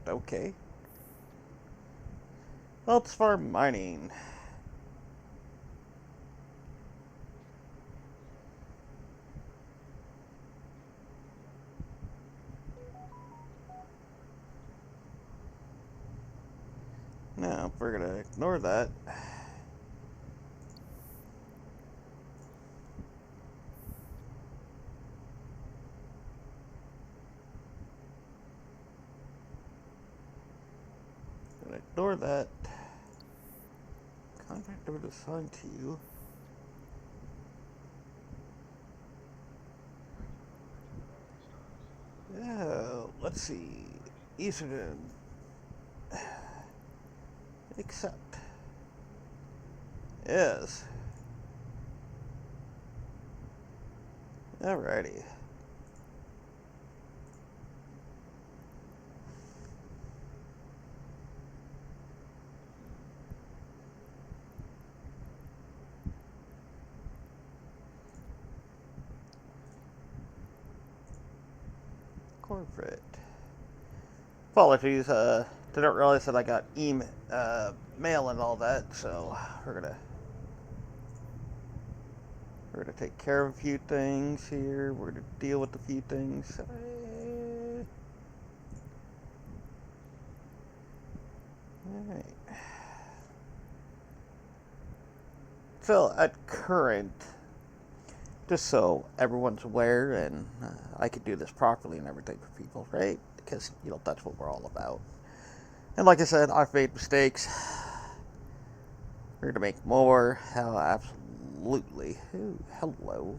Okay. Well, it's for mining. Now, we're gonna ignore that. Gonna ignore that. Contract was assigned to you. Yeah, let's see. Eastern. Accept. Yes. Alrighty. Corporate. Apologies, didn't realize that I got email, mail and all that, so we're gonna take care of a few things here. We're gonna deal with a few things. Alright. So at current, just so everyone's aware and I could do this properly and everything for people, right? Because, that's what we're all about. And like I said, I've made mistakes. We're going to make more. Hell, absolutely. Ooh, hello.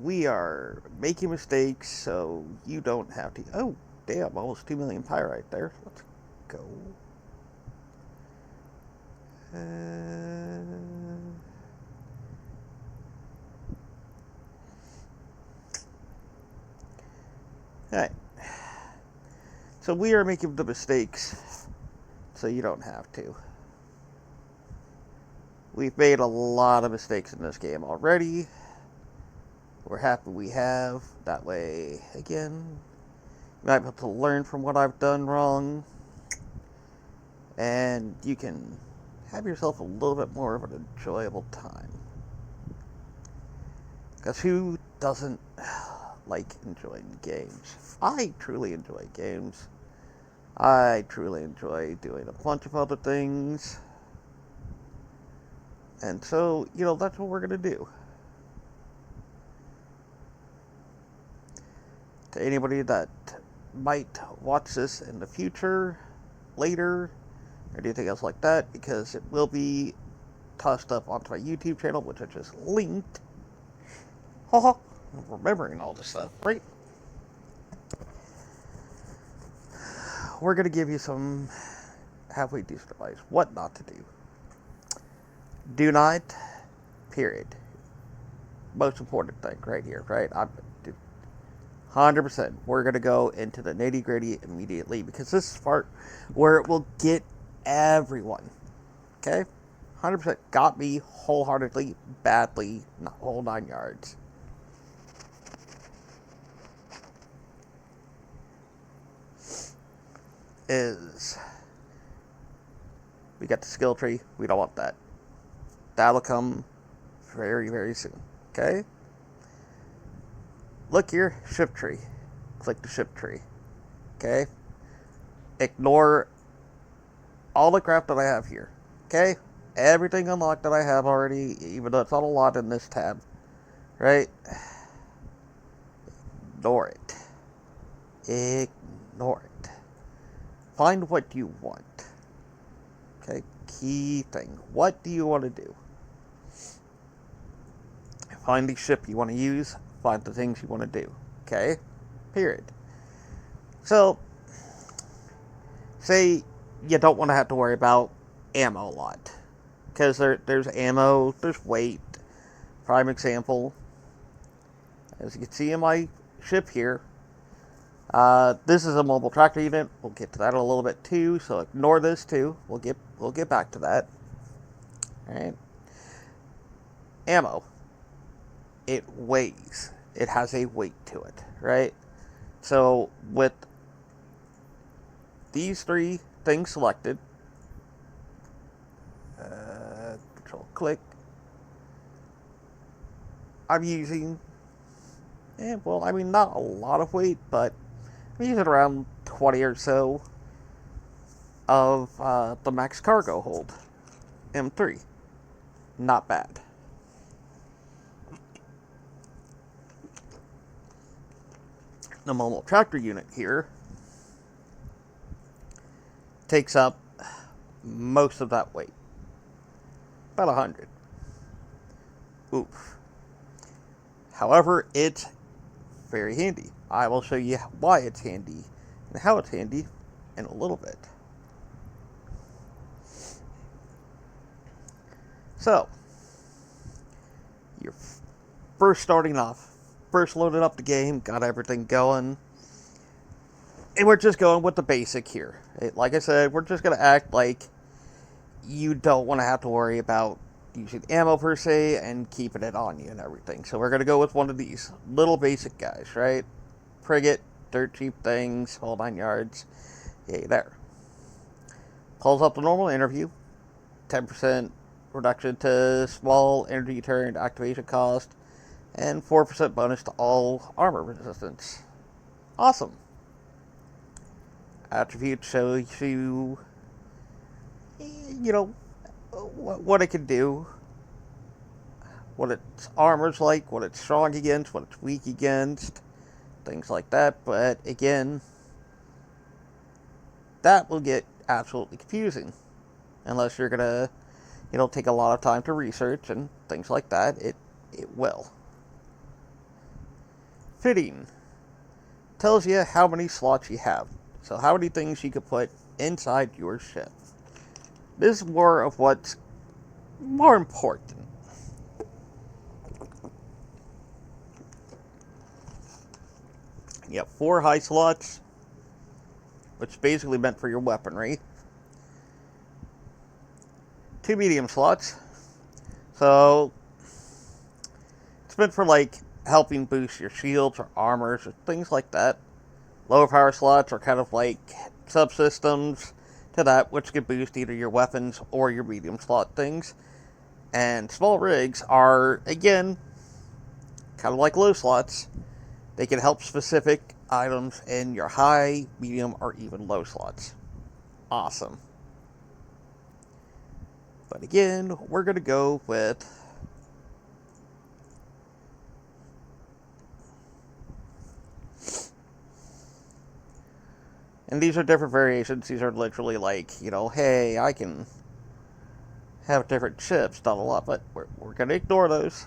We are making mistakes so you don't have to. Oh, damn, almost 2 million pyrite there. Let's go. Alright. So we are making the mistakes so you don't have to. We've made a lot of mistakes in this game already. We're happy we have. That way, again, you might be able to learn from what I've done wrong. And you can have yourself a little bit more of an enjoyable time. Because who doesn't like enjoying games? I truly enjoy games. I truly enjoy doing a bunch of other things. And so, that's what we're going to do. To anybody that might watch this in the future, later, or anything else like that, because it will be tossed up onto my YouTube channel, which I just linked. Haha, I'm remembering all this stuff, right? We're going to give you some halfway decent advice. What not to do. Do not, period. Most important thing right here, right? 100%. We're going to go into the nitty gritty immediately because this is part where it will get everyone. Okay? 100% got me wholeheartedly, badly, not whole 9 yards. Is we got the skill tree. We don't want that. That'll come very, very soon. Okay? Look here, ship tree. Click the ship tree. Okay? Ignore all the crap that I have here. Okay? Everything unlocked that I have already, even though it's not a lot in this tab. Right? Ignore it. Ignore it. Find what you want. Okay? Key thing. What do you want to do? Find the ship you want to use. Find the things you want to do. Okay? Period. So, say you don't want to have to worry about ammo a lot. Because there's ammo, there's weight. Prime example. As you can see in my ship here, this is a mobile tractor unit. We'll get to that in a little bit too, so ignore this too. We'll get back to that. Alright. Ammo. it weighs. It has a weight to it, right? So with these three things selected, control click, I'm using, well, I mean, not a lot of weight, but I'm using around 20 or so of the max cargo hold, M3. Not bad. The mobile tractor unit here takes up most of that weight. About 100. Oof. However, it's very handy. I will show you why it's handy and how it's handy in a little bit. So, you're first starting off, first loaded up the game, got everything going, and we're just going with the basic here. Like I said, we're just going to act like you don't want to have to worry about using ammo per se and keeping it on you and everything. So we're going to go with one of these little basic guys, right? Frigate, dirt cheap things, whole 9 yards. Yay, there. Pulls up the normal interview, 10% reduction to small energy turned activation cost, and 4% bonus to all armor resistance. Awesome. Attributes shows you, what it can do, what its armor's like, what it's strong against, what it's weak against, things like that. But again, that will get absolutely confusing unless you're gonna, take a lot of time to research and things like that. It will. Fitting tells you how many slots you have, so how many things you could put inside your ship. This is more of what's more important. You have 4 high slots, which is basically meant for your weaponry. 2 medium slots, so it's meant for helping boost your shields or armors or things like that. Lower power slots are kind of like subsystems to that, which can boost either your weapons or your medium slot things. And small rigs are, again, kind of like low slots. They can help specific items in your high, medium, or even low slots. Awesome. But again, we're going to go with and these are different variations. These are literally hey, I can have different ships, not a lot, but we're going to ignore those.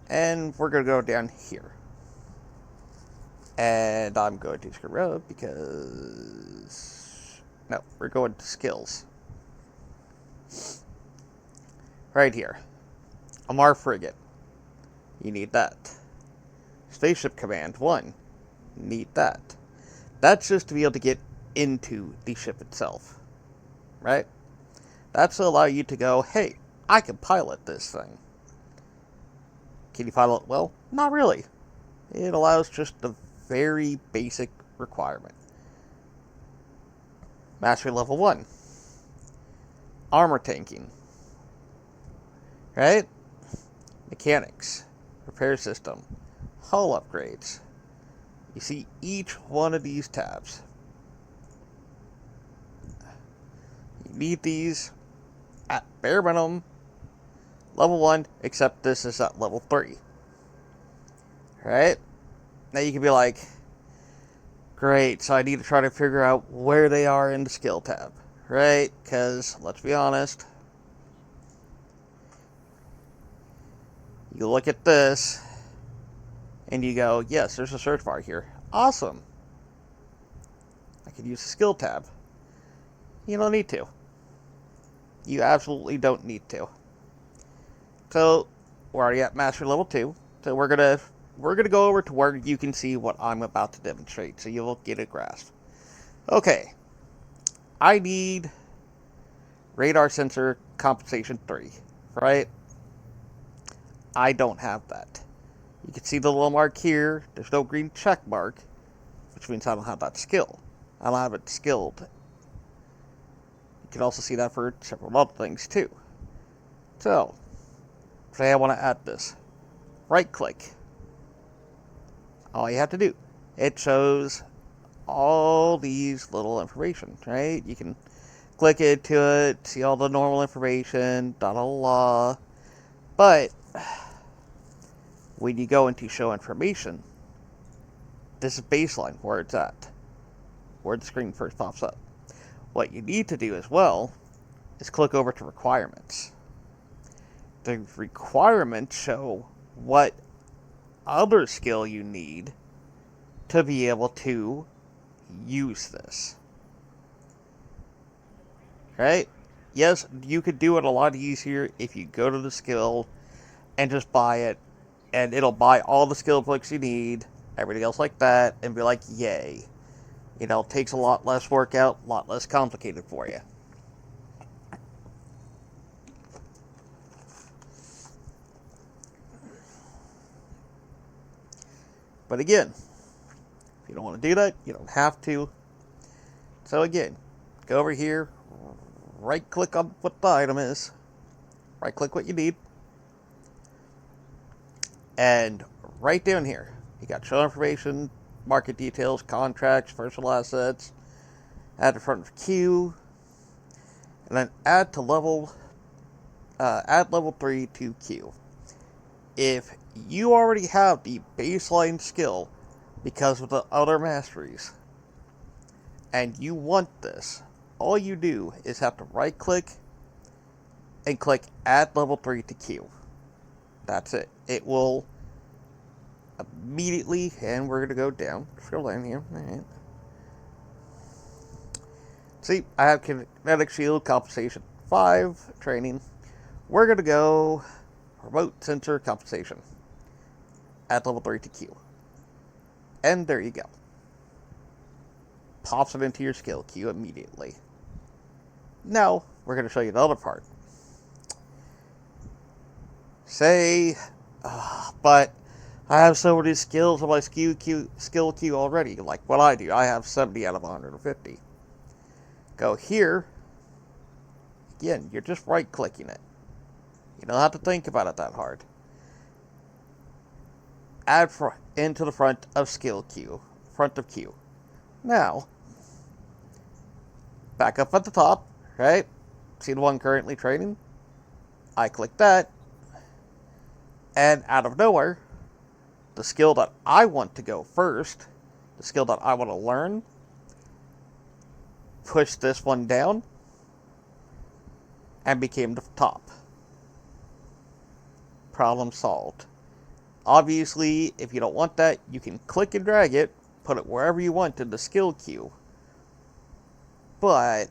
And we're going to go down here. And I'm going to screw up because... No, we're going to skills. Right here. Amar Frigate. You need that. Spaceship Command 1. Need that. That's just to be able to get into the ship itself. Right? That's to allow you to go, hey, I can pilot this thing. Can you pilot it well? Not really. It allows just the very basic requirement. Mastery level 1. Armor tanking. Right? Mechanics. Repair system. Hull upgrades. You see each one of these tabs. You need these at bare minimum level 1, except this is at level 3. Right? Now you can be like, great, so I need to try to figure out where they are in the skill tab. Right? Because, let's be honest, you look at this, and you go, yes, there's a search bar here. Awesome. I could use the skill tab. You don't need to. You absolutely don't need to. So, we're already at mastery level 2. So we're gonna go over to where you can see what I'm about to demonstrate, so you'll get a grasp. Okay. I need radar sensor compensation 3, right? I don't have that. You can see the little mark here. There's no green check mark, which means I don't have that skill. I don't have it skilled. You can also see that for several other things too. So, say I want to add this. Right click. All you have to do. It shows all these little information, right? You can click into it, see all the normal information, da da da. But when you go into show information, this is baseline where it's at, where the screen first pops up. What you need to do as well is click over to requirements. The requirements show what other skill you need to be able to use this. Right? Yes, you could do it a lot easier if you go to the skill and just buy it, and it'll buy all the skill books you need, everything else like that, and be like, yay. You know, it takes a lot less work out, a lot less complicated for you. But again, if you don't want to do that, you don't have to. So again, go over here, right click on what the item is, right click what you need, and right down here, you got show information, market details, contracts, virtual assets, add to front of queue, and then add level 3 to queue. If you already have the baseline skill because of the other masteries, and you want this, all you do is have to right click and click add level 3 to queue. That's it. It will immediately, and we're going to go down, scroll down here. Alright. See, I have kinetic shield compensation 5 training. We're going to go remote sensor compensation. Add level 3 to queue. And there you go. Pops it into your skill queue immediately. Now, we're going to show you the other part. Say, but I have so many skills on my skill queue already. Like what I do, I have 70 out of 150. Go here. Again, you're just right-clicking it. You don't have to think about it that hard. Add into the front of skill queue. Front of queue. Now, back up at the top, right? See the one currently training? I click that. And out of nowhere, the skill that I want to go first, the skill that I want to learn, push this one down, and became the top. Problem solved. Obviously, if you don't want that, you can click and drag it, put it wherever you want in the skill queue. But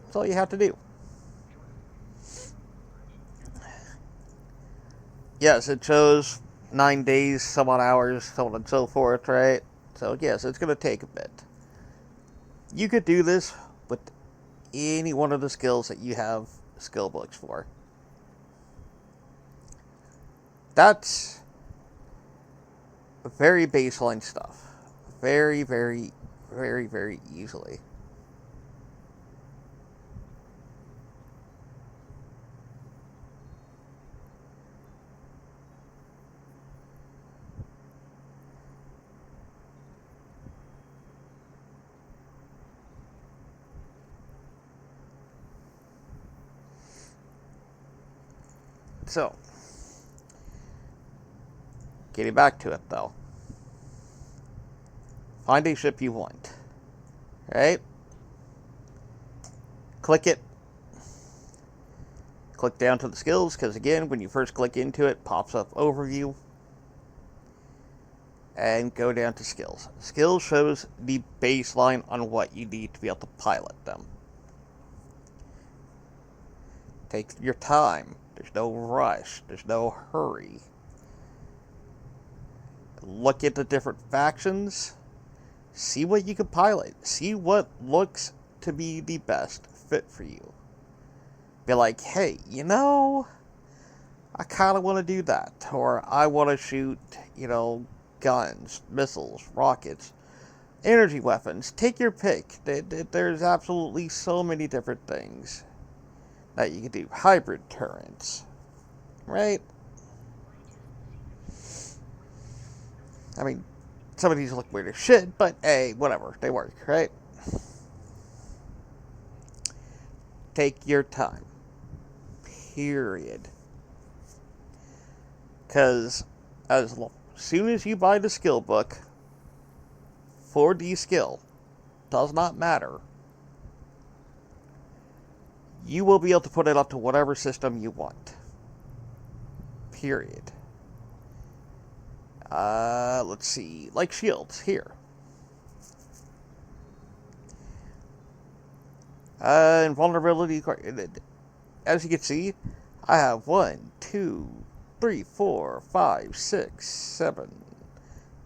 that's all you have to do. Yes, it shows 9 days, some odd hours, so on and so forth, right? So yes, it's going to take a bit. You could do this with any one of the skills that you have skill books for. That's very baseline stuff. Very, very, very, very easily. So, getting back to it though. Find a ship you want. Right? Click it. Click down to the skills, because again, when you first click into it, pops up overview. And go down to skills. Skills shows the baseline on what you need to be able to pilot them. Take your time. There's no rush. There's no hurry. Look at the different factions. See what you can pilot. See what looks to be the best fit for you. Be like, hey, you know, I kind of want to do that. Or I want to shoot, guns, missiles, rockets, energy weapons. Take your pick. There's absolutely so many different things that you can do. Hybrid turrets, right? I mean, some of these look weird as shit, but hey, whatever. They work, right? Take your time. Period. Because as soon as you buy the skill book for the skill, does not matter, you will be able to put it up to whatever system you want. Period. Let's see. Like shields, here. Invulnerability, as you can see, I have 1, 2, 3, 4, 5, 6, 7,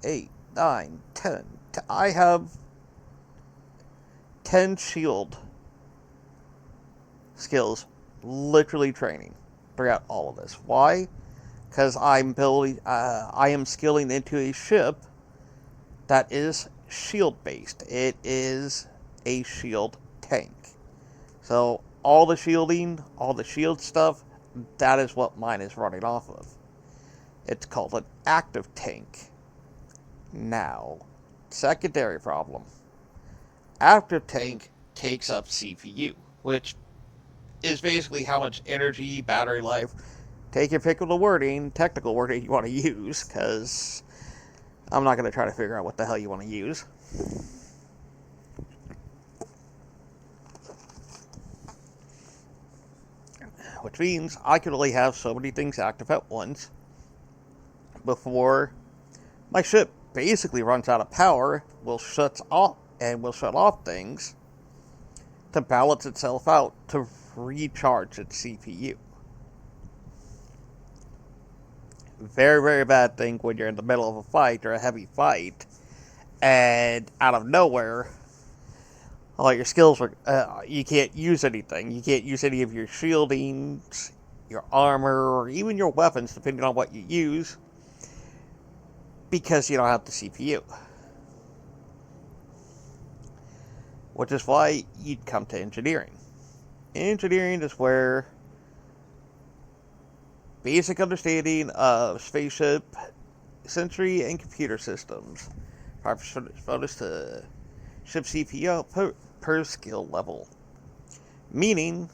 8, 9, 10. I have 10 shield skills literally training throughout all of this. Why? Because I am skilling into a ship that is shield based. It is a shield tank. So all the shielding, all the shield stuff, that is what mine is running off of. It's called an active tank. Now, secondary problem. Active tank takes up CPU, which is basically how much energy, battery life, take your pick of the wording, technical wording you want to use, because I'm not going to try to figure out what the hell you want to use. Which means I can only have so many things active at once before my ship basically runs out of power, will shut off things to balance itself out to recharge its CPU. Very, very bad thing when you're in the middle of a fight or a heavy fight, and out of nowhere, all your skills are, you can't use anything. You can't use any of your shielding, your armor, or even your weapons, depending on what you use, because you don't have the CPU. Which is why you'd come to engineering. Engineering is where basic understanding of spaceship, sensory, and computer systems. Bonus to ship CPU per skill level. Meaning,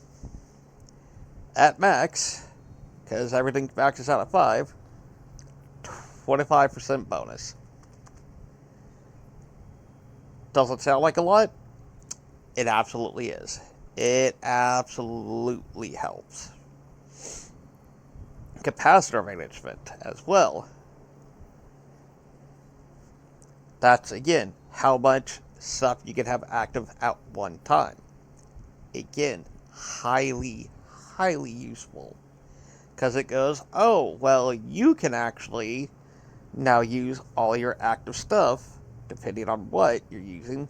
at max, because everything maxes out at 5, 25% bonus. Doesn't sound like a lot? It absolutely is. It absolutely helps. Capacitor management as well. That's, again, how much stuff you can have active at one time. Again, highly, highly useful. Because it goes, oh, well, you can actually now use all your active stuff, depending on what you're using,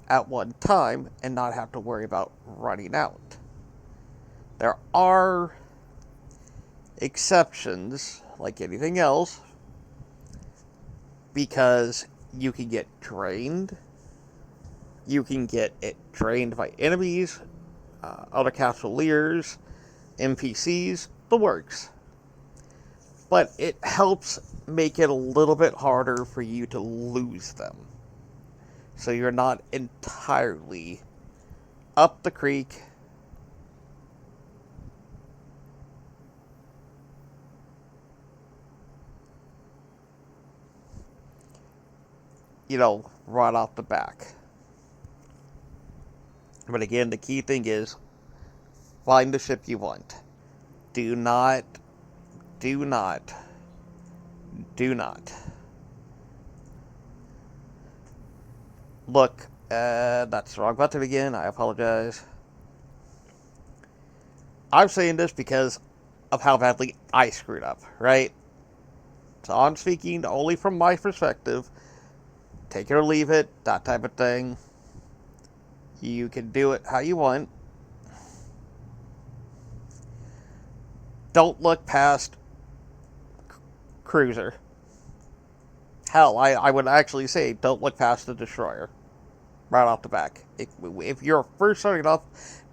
at one time, and not have to worry about running out. There are exceptions, like anything else, because you can get drained. You can get it drained by enemies, other cavaliers, NPCs, the works. But it helps make it a little bit harder for you to lose them. So you're not entirely up the creek, right off the back. But again, the key thing is find the ship you want. Do not look, that's the wrong button again. I apologize. I'm saying this because of how badly I screwed up, right? So I'm speaking only from my perspective. Take it or leave it, that type of thing. You can do it how you want. don't look past cruiser. Hell, I would actually say don't look past the destroyer right off the back. If you're first starting off,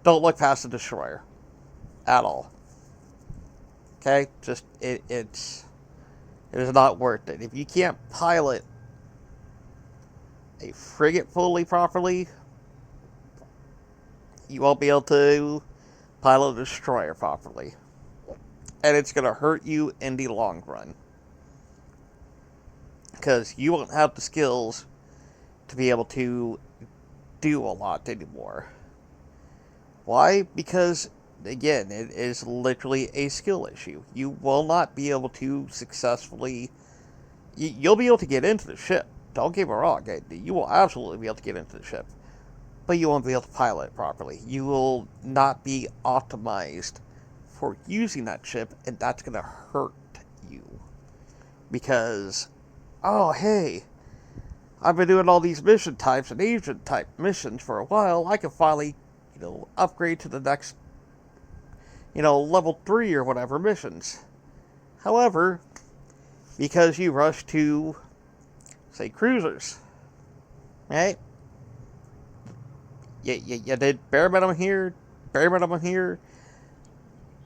don't look past the destroyer at all. Okay, just it is not worth it. If you can't pilot a frigate fully properly, you won't be able to pilot a destroyer properly, and it's going to hurt you in the long run because you won't have the skills to be able to do a lot anymore. Why? Because, again, it is literally a skill issue. You will not be able to successfully... You'll be able to get into the ship. Don't get me wrong. You will absolutely be able to get into the ship. But you won't be able to pilot it properly. You will not be optimized for using that ship, and that's going to hurt you. Because, oh, hey, I've been doing all these mission types and agent type missions for a while. I can finally, upgrade to the next, level 3 or whatever missions. However, because you rush to, say, cruisers, right? You did bare minimum here,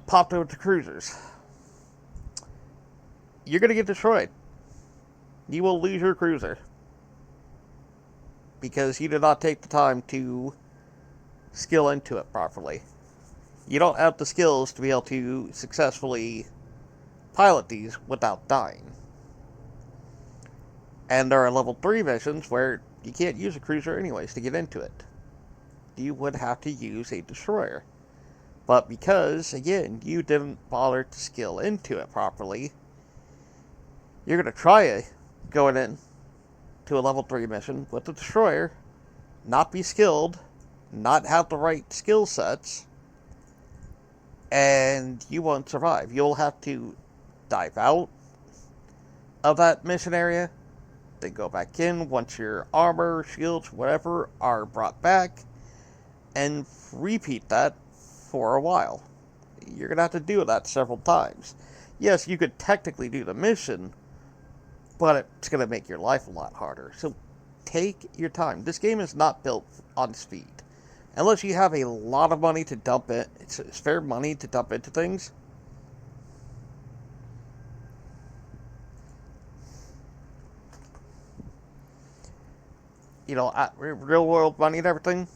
popped over to cruisers. You're going to get destroyed. You will lose your cruiser. Because you did not take the time to skill into it properly. You don't have the skills to be able to successfully pilot these without dying. And there are level 3 missions where you can't use a cruiser anyways to get into it. You would have to use a destroyer. But because, again, you didn't bother to skill into it properly, you're going to try going in to a level 3 mission with the destroyer, not be skilled, not have the right skill sets, and you won't survive. You'll have to dive out of that mission area, then go back in once your armor, shields, whatever are brought back, and repeat that for a while. You're going to have to do that several times. Yes, you could technically do the mission, but it's going to make your life a lot harder. So take your time. This game is not built on speed. Unless you have a lot of money to dump it, it's fair money to dump into things. Real world money and everything,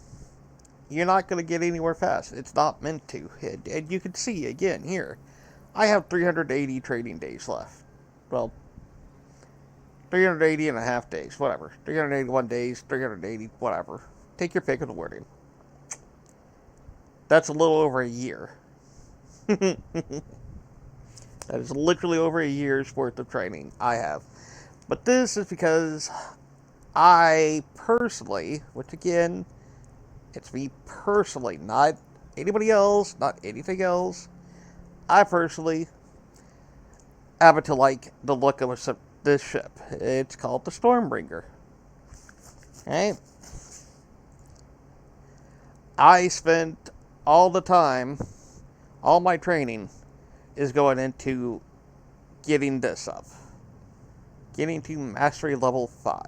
you're not going to get anywhere fast. It's not meant to. And you can see, again, here, I have 380 trading days left. Well, 380 and a half days, whatever. 381 days, 380, whatever. Take your pick of the wording. That's a little over a year. That is literally over a year's worth of training I have. But this is because I personally, which again, it's me personally, not anybody else, not anything else. I personally happen to like the look of this ship. It's called the Stormbringer. Right? I spent all the time, all my training is going into getting this up. Getting to mastery level 5.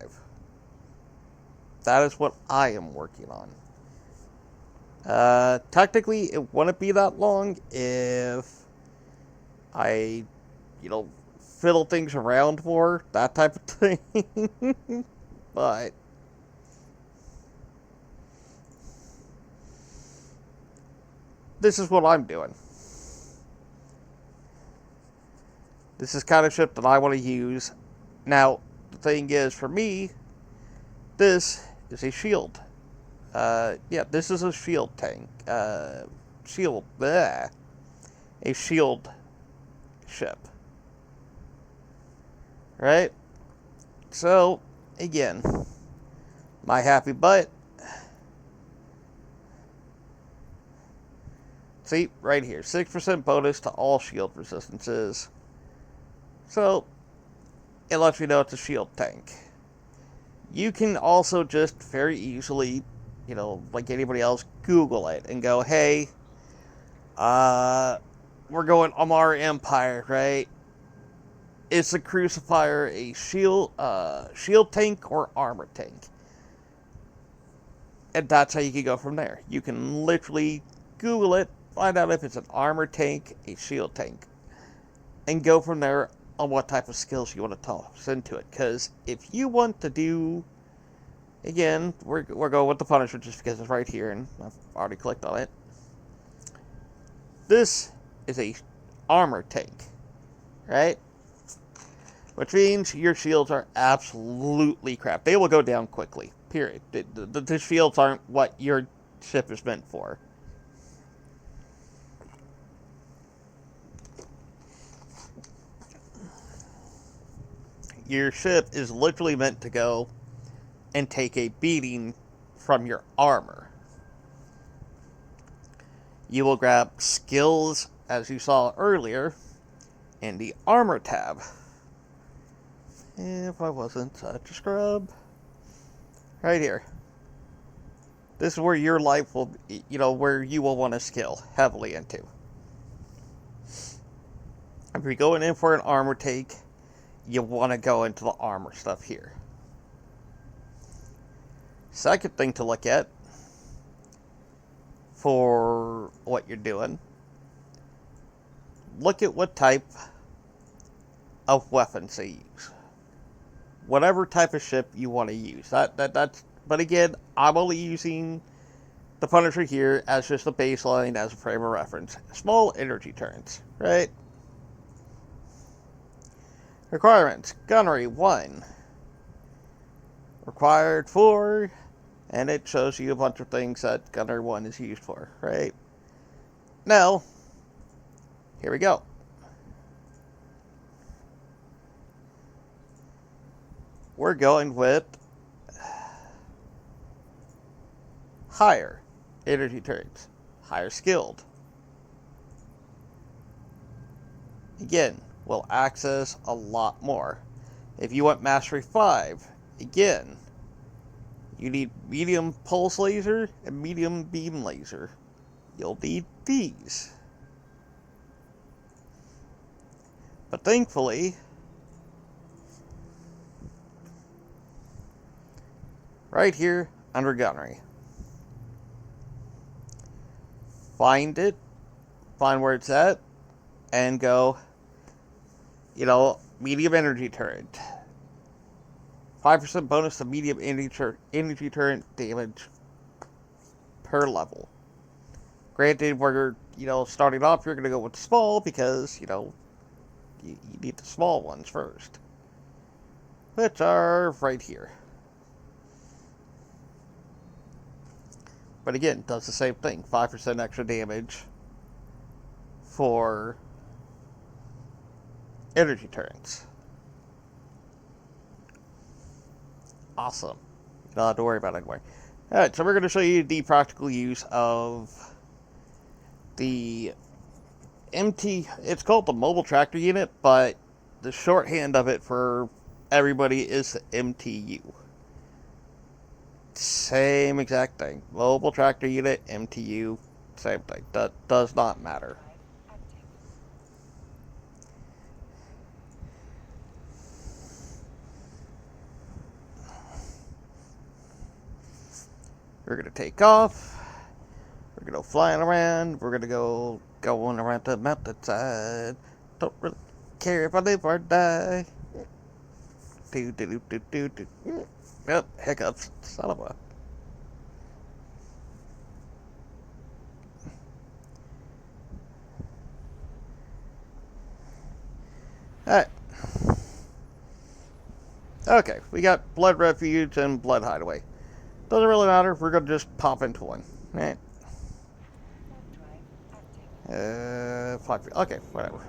That is what I am working on. Technically, it wouldn't be that long if I, fiddle things around more, that type of thing. But this is what I'm doing. This is kind of ship that I want to use. Now, the thing is, for me, this is a shield. This is a shield tank. A shield ship. Right? So, again, my happy butt. See, right here, 6% bonus to all shield resistances. So, it lets you know it's a shield tank. You can also just very easily, like anybody else, Google it and go, hey, we're going Amar Empire, right? Is the Crucifier a shield tank or armor tank? And that's how you can go from there. You can literally Google it, find out if it's an armor tank, a shield tank, and go from there on what type of skills you want to toss into it. Because if you want to do, again, we're going with the Punisher just because it's right here, and I've already clicked on it. This is a armor tank, right? Which means your shields are absolutely crap. They will go down quickly, period. The shields aren't what your ship is meant for. Your ship is literally meant to go and take a beating from your armor. You will grab skills, as you saw earlier, in the armor tab. If I wasn't such a scrub. Right here. This is where your life will, where you will want to skill heavily into. If you're going in for an armor take, you want to go into the armor stuff here. Second thing to look at for what you're doing, look at what type of weapons they use. Whatever type of ship you want to use. That's. But again, I'm only using the Punisher here as just a baseline, as a frame of reference. Small energy turns, right? Requirements. Gunnery 1. Required 4. And it shows you a bunch of things that Gunnery 1 is used for, right? Now, here we go. We're going with higher energy turns, higher skilled. Again, we'll access a lot more. If you want Mastery 5, again, you need medium pulse laser and medium beam laser. You'll need these. But thankfully, right here under gunnery, find it, find where it's at, and go, medium energy turret. 5% bonus to medium energy turret damage per level. Granted, we're, starting off, you're going to go with small because, you need the small ones first. Which are right here. But again, does the same thing. 5% extra damage for energy turrets. Awesome. You don't have to worry about it anymore. Alright, so we're going to show you the practical use of the MT... It's called the Mobile Tractor Unit, but the shorthand of it for everybody is the MTU. Same exact thing. Mobile Tractor Unit, MTU, same thing. That does not matter. We're going to take off. We're going to go flying around. We're going to go going around the mountainside. Don't really care if I live or die. Do, do, do, do, do, do. Yep, hiccups. Son of a... Alright. Okay, we got Blood Refuge and Blood Hideaway. Doesn't really matter. We're going to just pop into one. Right? 5 people. Okay, whatever.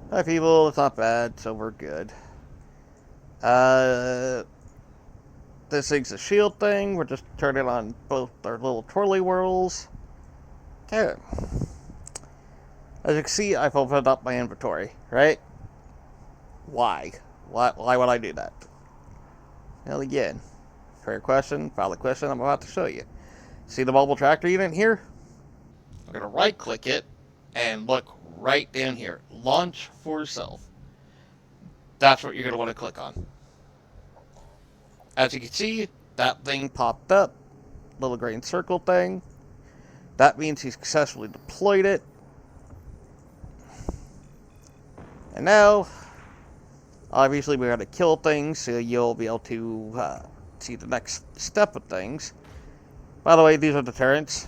5 people, it's not bad, so we're good. This thing's a shield thing. We're just turning on both our little twirly whirls. Okay. As you can see, I've opened up my inventory, right? Why? Why would I do that? Well, again, fair question, valid question I'm about to show you. See the mobile tractor unit here? I'm going to right-click it, and look right down here. Launch for self. That's what you're going to want to click on. As you can see, that thing popped up. Little green circle thing. That means he successfully deployed it. And now, obviously, we're going to kill things, so you'll be able to see the next step of things. By the way, these are deterrents.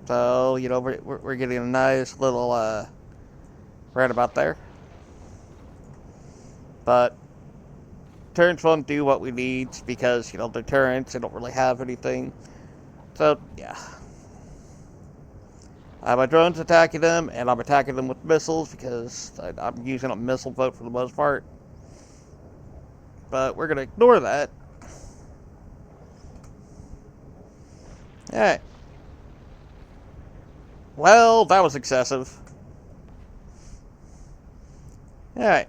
So, you know, we're getting a nice little roundabout there. But deterrents won't do what we need because, you know, deterrents, they don't really have anything. So, yeah. I have my drones attacking them, and I'm attacking them with missiles because I'm using a missile boat for the most part. But we're going to ignore that. Alright. Well, that was excessive. Alright.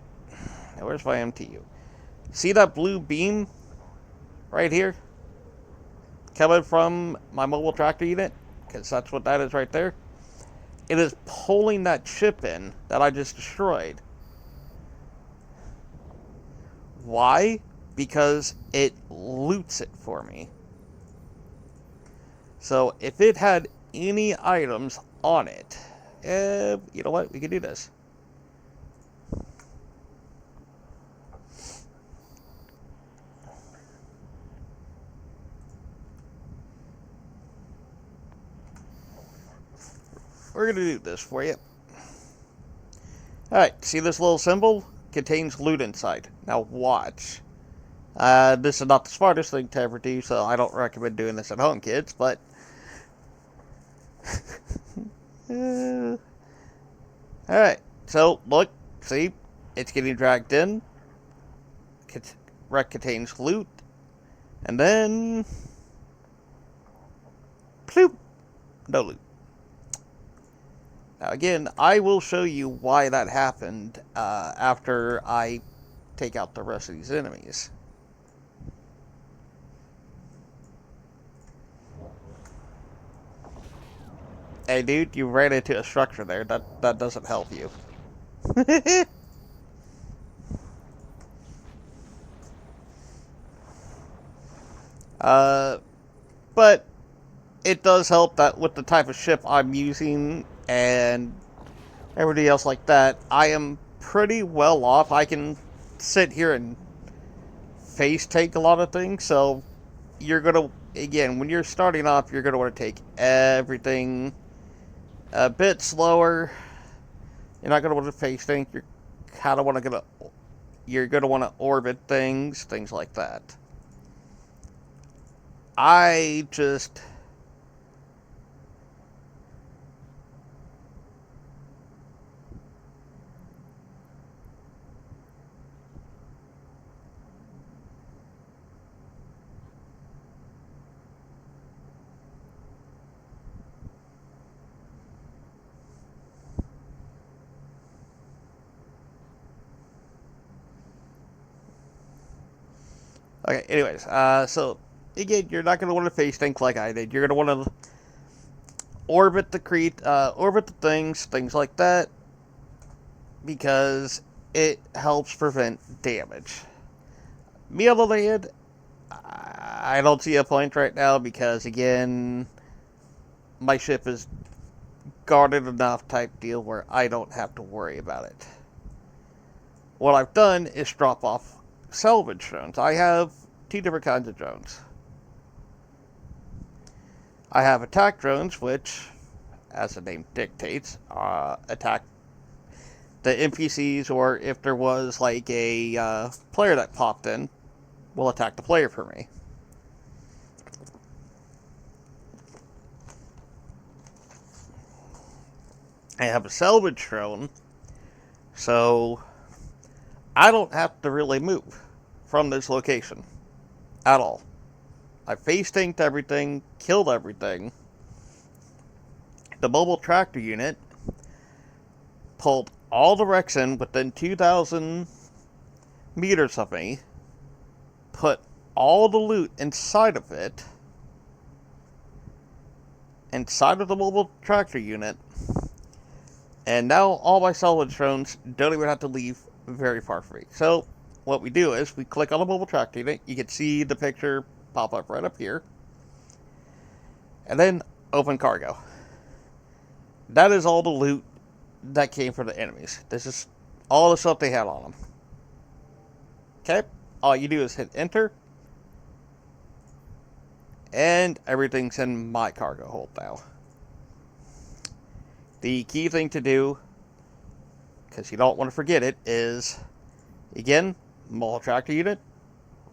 Now, where's my MTU? See that blue beam right here? Coming from my mobile tractor unit? Because that's what that is right there. It is pulling that ship in that I just destroyed. Why? Because it loots it for me. So if it had any items on it, you know what? We can do this. We're going to do this for you. Alright, see this little symbol? Contains loot inside. Now watch. This is not the smartest thing to ever do, so I don't recommend doing this at home, kids, but... Alright, so look, see? It's getting dragged in. Wreck contains loot. And then... Ploop! No loot. Now again, I will show you why that happened after I take out the rest of these enemies. Hey dude, you ran into a structure there. That doesn't help you. But it does help that with the type of ship I'm using and everybody else like that, I am pretty well off. I can sit here and face take a lot of things, so you're gonna, again, when you're starting off, you're gonna want to take everything a bit slower. You're not gonna want to face think. You're gonna want to orbit things like that. I just... Okay, anyways, so, again, you're not going to want to face think like I did. You're going to want to orbit the things like that, because it helps prevent damage. Me on the other hand, I don't see a point right now, because, again, my ship is guarded enough type deal where I don't have to worry about it. What I've done is drop off salvage drones. I have two different kinds of drones. I have attack drones, which, as the name dictates, attack the NPCs, or if there was like a player that popped in, will attack the player for me. I have a salvage drone, so I don't have to really move from this location at all. I face tanked everything, killed everything. The mobile tractor unit pulled all the wrecks in within 2,000 meters of me, put all the loot inside of it, inside of the mobile tractor unit. And now all my salvage drones don't even have to leave very far from me. So what we do is we click on the mobile tractor unit. You can see the picture pop up right up here. And then open cargo. That is all the loot that came from the enemies. This is all the stuff they had on them. Okay? All you do is hit enter. And everything's in my cargo hold now. The key thing to do, because you don't want to forget it, is, again, mobile tractor unit,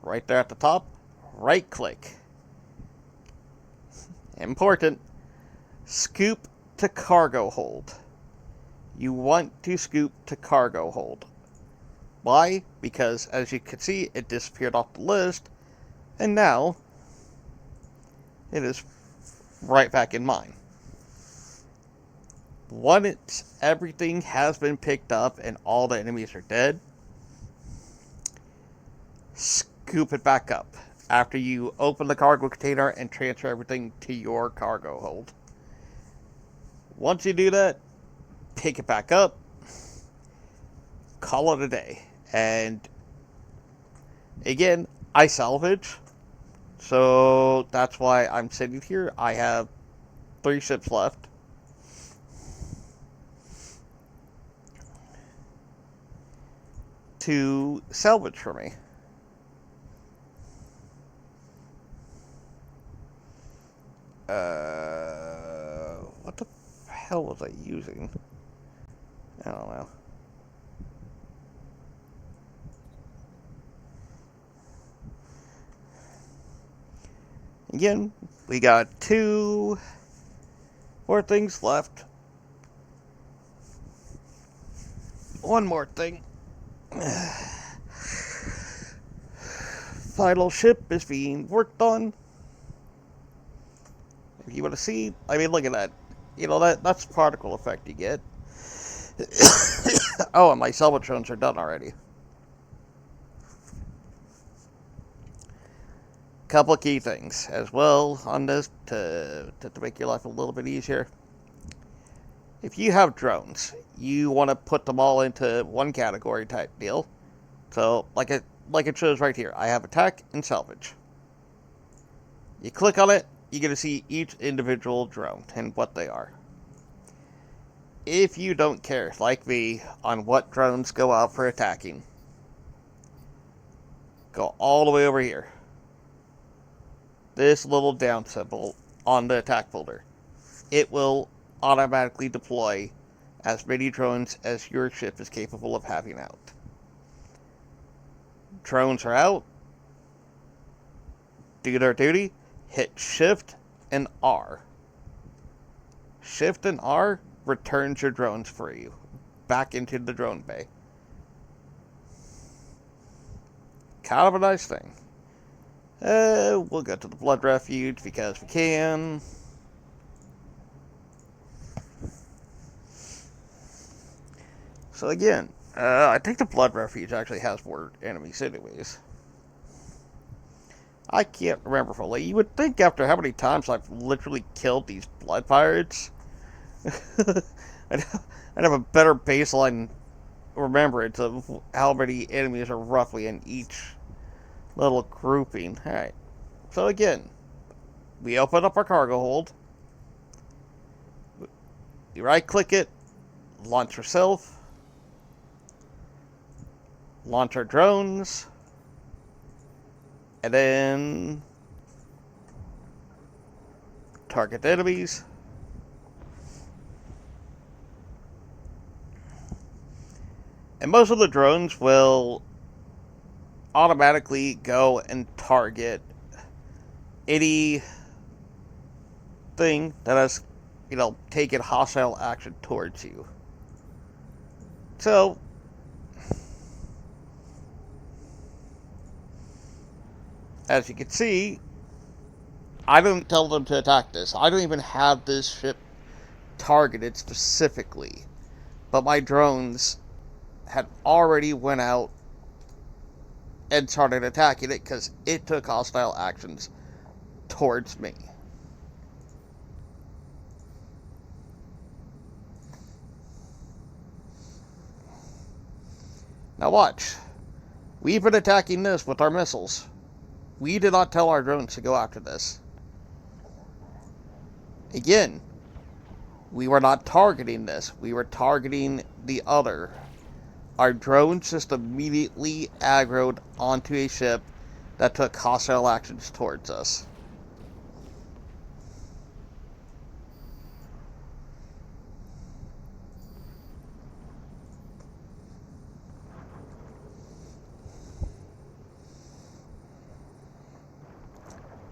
right there at the top, right click. Important, scoop to cargo hold. You want to scoop to cargo hold. Why? Because, as you can see, it disappeared off the list, and now it is right back in mine. Once everything has been picked up and all the enemies are dead, scoop it back up after you open the cargo container and transfer everything to your cargo hold. Once you do that, pick it back up, call it a day. And again, I salvage, so that's why I'm sitting here. I have 3 ships left. To salvage for me. What the hell was I using? I don't know. Again, we got 2 more things left. One more thing. Final ship is being worked on. If you want to see, I mean, look at that. You know, that's the particle effect you get. Oh, and my salvatrons are done already. Couple of key things as well on this to make your life a little bit easier. If you have drones, you want to put them all into one category type deal. So, like it shows right here, I have attack and salvage. You click on it, you're going to see each individual drone and what they are. If you don't care, like me, on what drones go out for attacking, go all the way over here. This little down symbol on the attack folder. It will automatically deploy as many drones as your ship is capable of having out. Drones are out. Do their duty. Hit Shift and R. Shift and R returns your drones for you back into the drone bay. Kind of a nice thing. We'll go to the Blood Refuge because we can. So again, I think the Blood Refuge actually has more enemies anyways. I can't remember fully. You would think after how many times I've literally killed these blood pirates, I'd have a better baseline remembrance of how many enemies are roughly in each little grouping. Alright. So again, we open up our cargo hold. You right click it, launch yourself, launch our drones, and then target the enemies. And most of the drones will automatically go and target any thing that has, taken hostile action towards you. So, as you can see, I don't tell them to attack this. I don't even have this ship targeted specifically. But my drones had already went out and started attacking it because it took hostile actions towards me. Now watch. We've been attacking this with our missiles. We did not tell our drones to go after this. Again, we were not targeting this. We were targeting the other. Our drones just immediately aggroed onto a ship that took hostile actions towards us.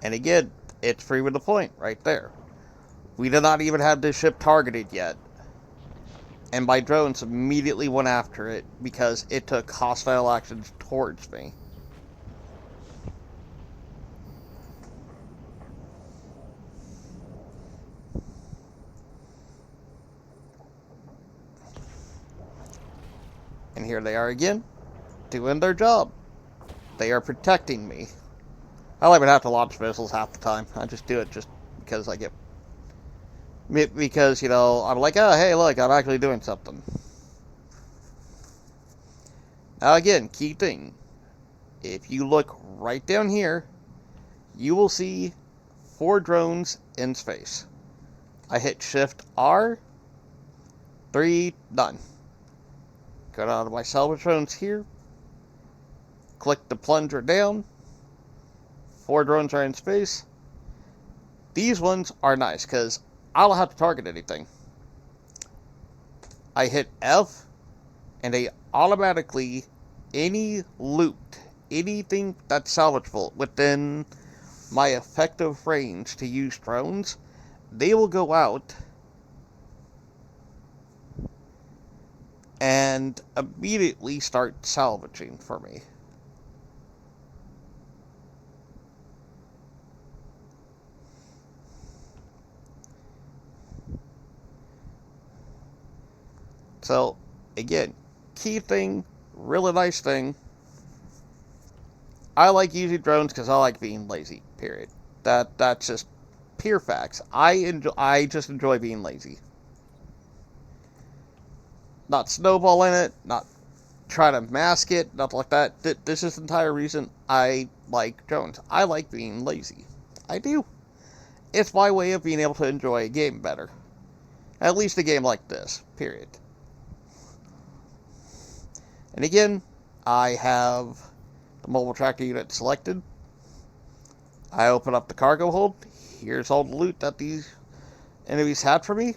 And again, it's proving the point right there. We did not even have this ship targeted yet. And my drones immediately went after it because it took hostile actions towards me. And here they are again, doing their job. They are protecting me. I don't even have to launch missiles half the time. I just do it just because I get... Because, you know, I'm like, oh, hey, look, I'm actually doing something. Now again, key thing. If you look right down here, you will see 4 drones in space. I hit Shift R, 3, done. Go down to my salvage drones here. Click the plunger down. 4 drones are in space. These ones are nice because I don't have to target anything. I hit F and they automatically, any loot, anything that's salvageable within my effective range to use drones, they will go out and immediately start salvaging for me. So, again, key thing, really nice thing. I like using drones because I like being lazy, period. That's just pure facts. I just enjoy being lazy. Not snowballing it, not trying to mask it, nothing like that. This is the entire reason I like drones. I like being lazy. I do. It's my way of being able to enjoy a game better. At least a game like this, period. And again, I have the mobile tractor unit selected. I open up the cargo hold. Here's all the loot that these enemies had for me.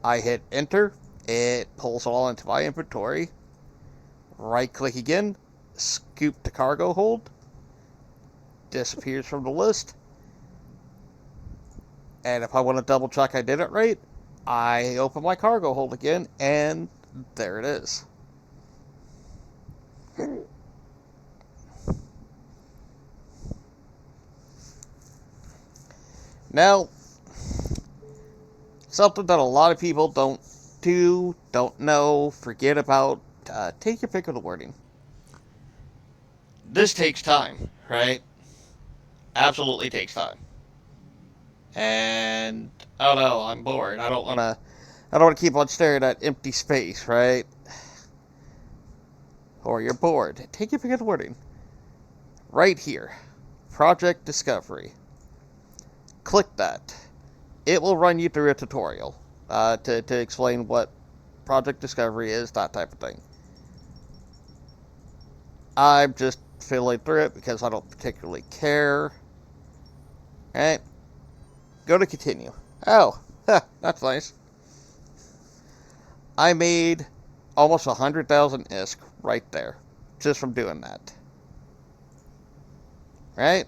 I hit enter. It pulls it all into my inventory. Right click again. Scoop the cargo hold. Disappears from the list. And if I want to double check I did it right, I open my cargo hold again, and there it is. Now, something that a lot of people don't know, forget about, take your pick of the wording. This takes time, right? Absolutely takes time. And, oh no, I'm bored. I don't want to keep on staring at empty space, right? Or you're bored. Take your pick of the wording. Right here. Project Discovery. Click that. It will run you through a tutorial to explain what Project Discovery is, that type of thing. I'm just fiddling through it because I don't particularly care. Alright. Go to continue. Oh, that's nice. I made almost 100,000 ISK right there, just from doing that. Right?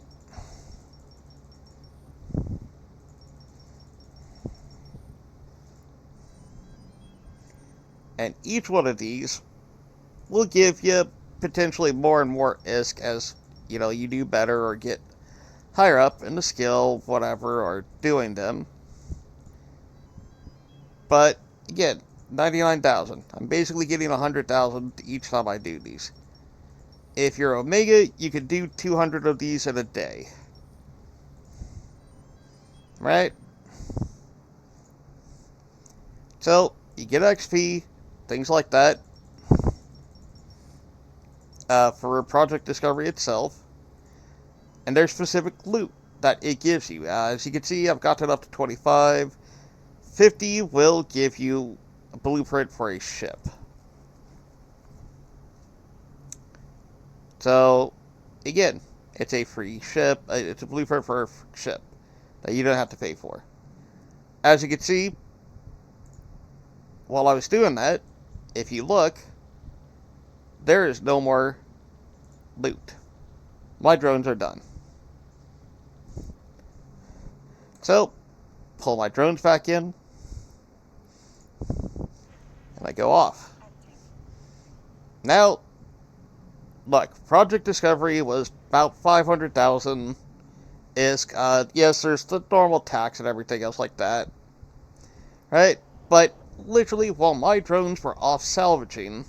And each one of these will give you potentially more and more ISK as, you know, you do better or get higher up in the skill, whatever, or doing them. But, again, 99,000. I'm basically getting 100,000 each time I do these. If you're Omega, you can do 200 of these in a day. Right? So, you get XP, things like that. for Project Discovery itself, and there's specific loot that it gives you. As you can see, I've gotten up to 25. 50 will give you a blueprint for a ship. So, again, it's a free ship. It's a blueprint for a ship that you don't have to pay for. As you can see, while I was doing that, if you look, there is no more loot. My drones are done. So, pull my drones back in, and I go off. Now, look, Project Discovery was about 500,000 ISK. Yes, there's the normal tax and everything else like that. Right? But, literally, while my drones were off salvaging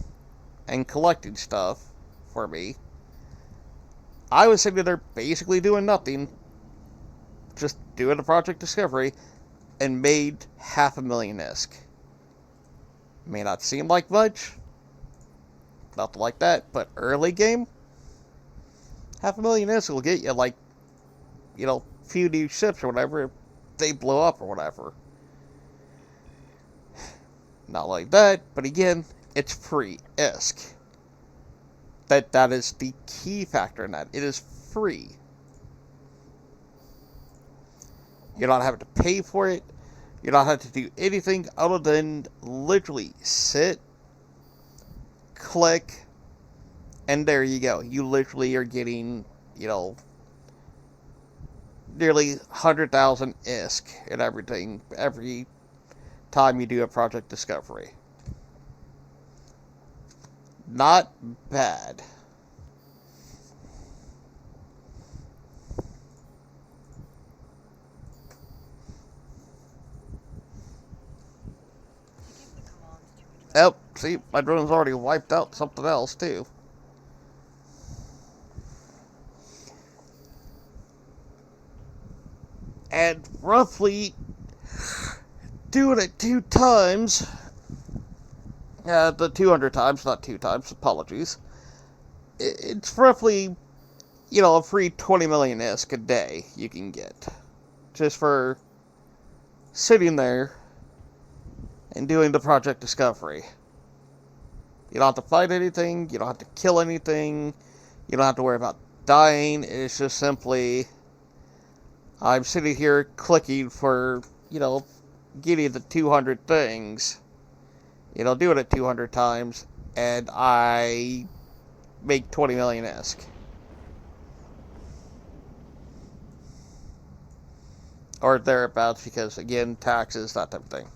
and collecting stuff for me, I was sitting there basically doing nothing, just doing the Project Discovery, and made 500,000 ISK. May not seem like much, nothing like that, but early game, 500,000 ISK will get you, like, few new ships or whatever if they blow up or whatever. Not like that, but again, it's free ISK. That is the key factor in that. It is free. You're not having to pay for it. You're not having to do anything other than literally sit, click, and there you go. You literally are getting, nearly 100,000 ISK and everything every time you do a Project Discovery. Not bad. Oh, see, my drone's already wiped out something else, too. And roughly doing it 2 times, the 200 times, not 2 times, apologies, it's roughly, a free 20 million ISK a day you can get. Just for sitting there and doing the Project Discovery. You don't have to fight anything, you don't have to kill anything, you don't have to worry about dying. It's just simply, I'm sitting here clicking for, getting the 200 things, doing it 200 times, and I make 20 million ISK. Or thereabouts, because, again, taxes, that type of thing.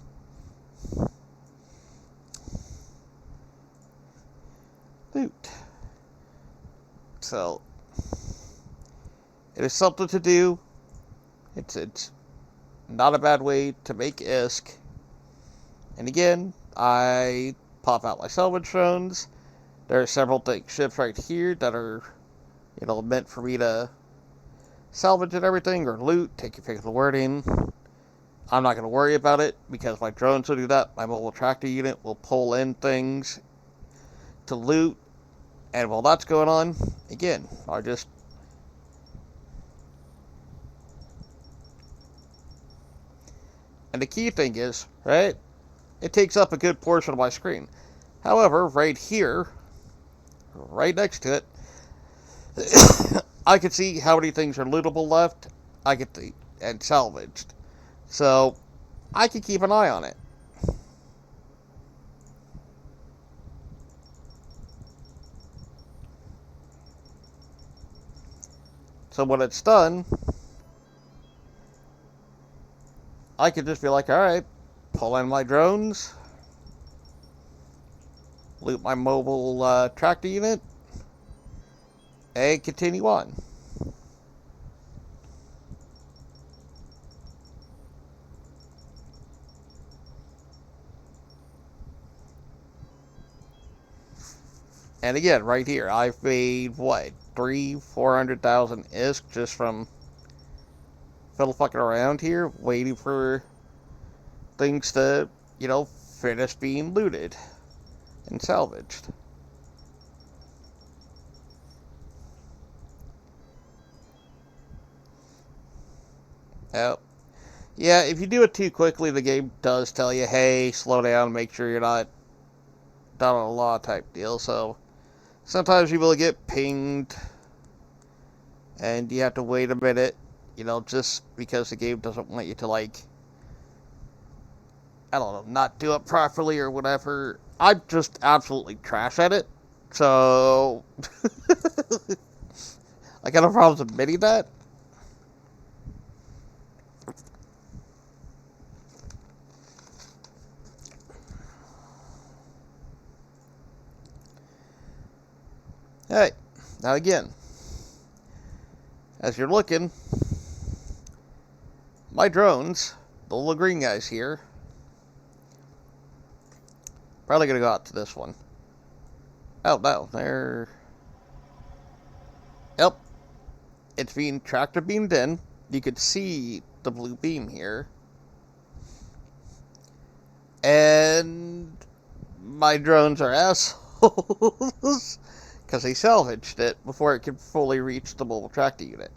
Loot. So, it is something to do. It's not a bad way to make ISK. And again, I pop out my salvage drones. There are several ships right here that are, meant for me to salvage and everything, or loot, take your pick of the wording. I'm not going to worry about it, because my drones will do that. My mobile tractor unit will pull in things to loot. And while that's going on, again, I'll just... And the key thing is, right, it takes up a good portion of my screen. However, right here, right next to it, I can see how many things are lootable left, and salvaged. So, I can keep an eye on it. So when it's done, I could just be like, alright, pull in my drones, loot my mobile tractor unit, and continue on. And again, right here, I've made, what, 400,000 ISK just from fiddle fucking around here, waiting for things to, finish being looted and salvaged. Yep. Yeah, if you do it too quickly, the game does tell you, hey, slow down, make sure you're not down on a law type deal. So sometimes you will get pinged, and you have to wait a minute, just because the game doesn't want you to, like, I don't know, not do it properly or whatever. I'm just absolutely trash at it, so I got no problems admitting that. Hey, now again, as you're looking, my drones, the little green guys here, probably gonna go out to this one. Oh no, they're... Yep, it's being tractor beamed in. You could see the blue beam here. And my drones are assholes because they salvaged it before it could fully reach the mobile tractor unit.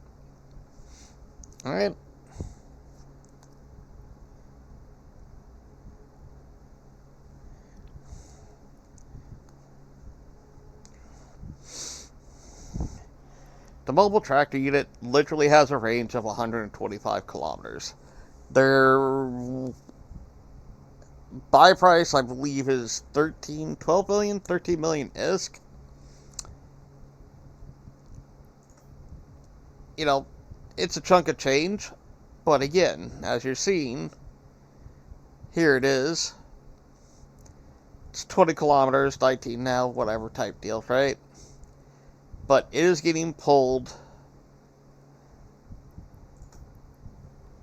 Alright. The mobile tractor unit literally has a range of 125 kilometers. Their buy price, I believe, is 12 million, 13 million ISK. It's a chunk of change, but again, as you're seeing, here it is. It's 20 kilometers, 19 now, whatever type deal, right? But it is getting pulled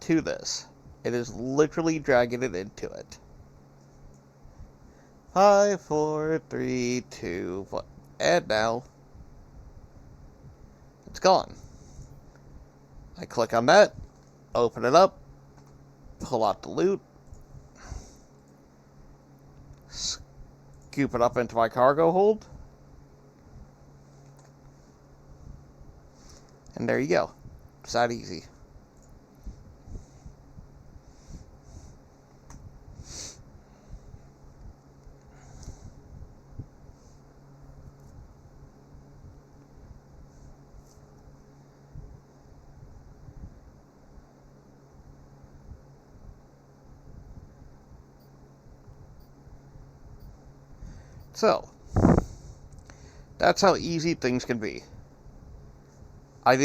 to this. It is literally dragging it into it. 5, 4, 3, 2, 1. And now, it's gone. I click on that, open it up, pull out the loot, scoop it up into my cargo hold, and there you go. It's that easy. So, that's how easy things can be. At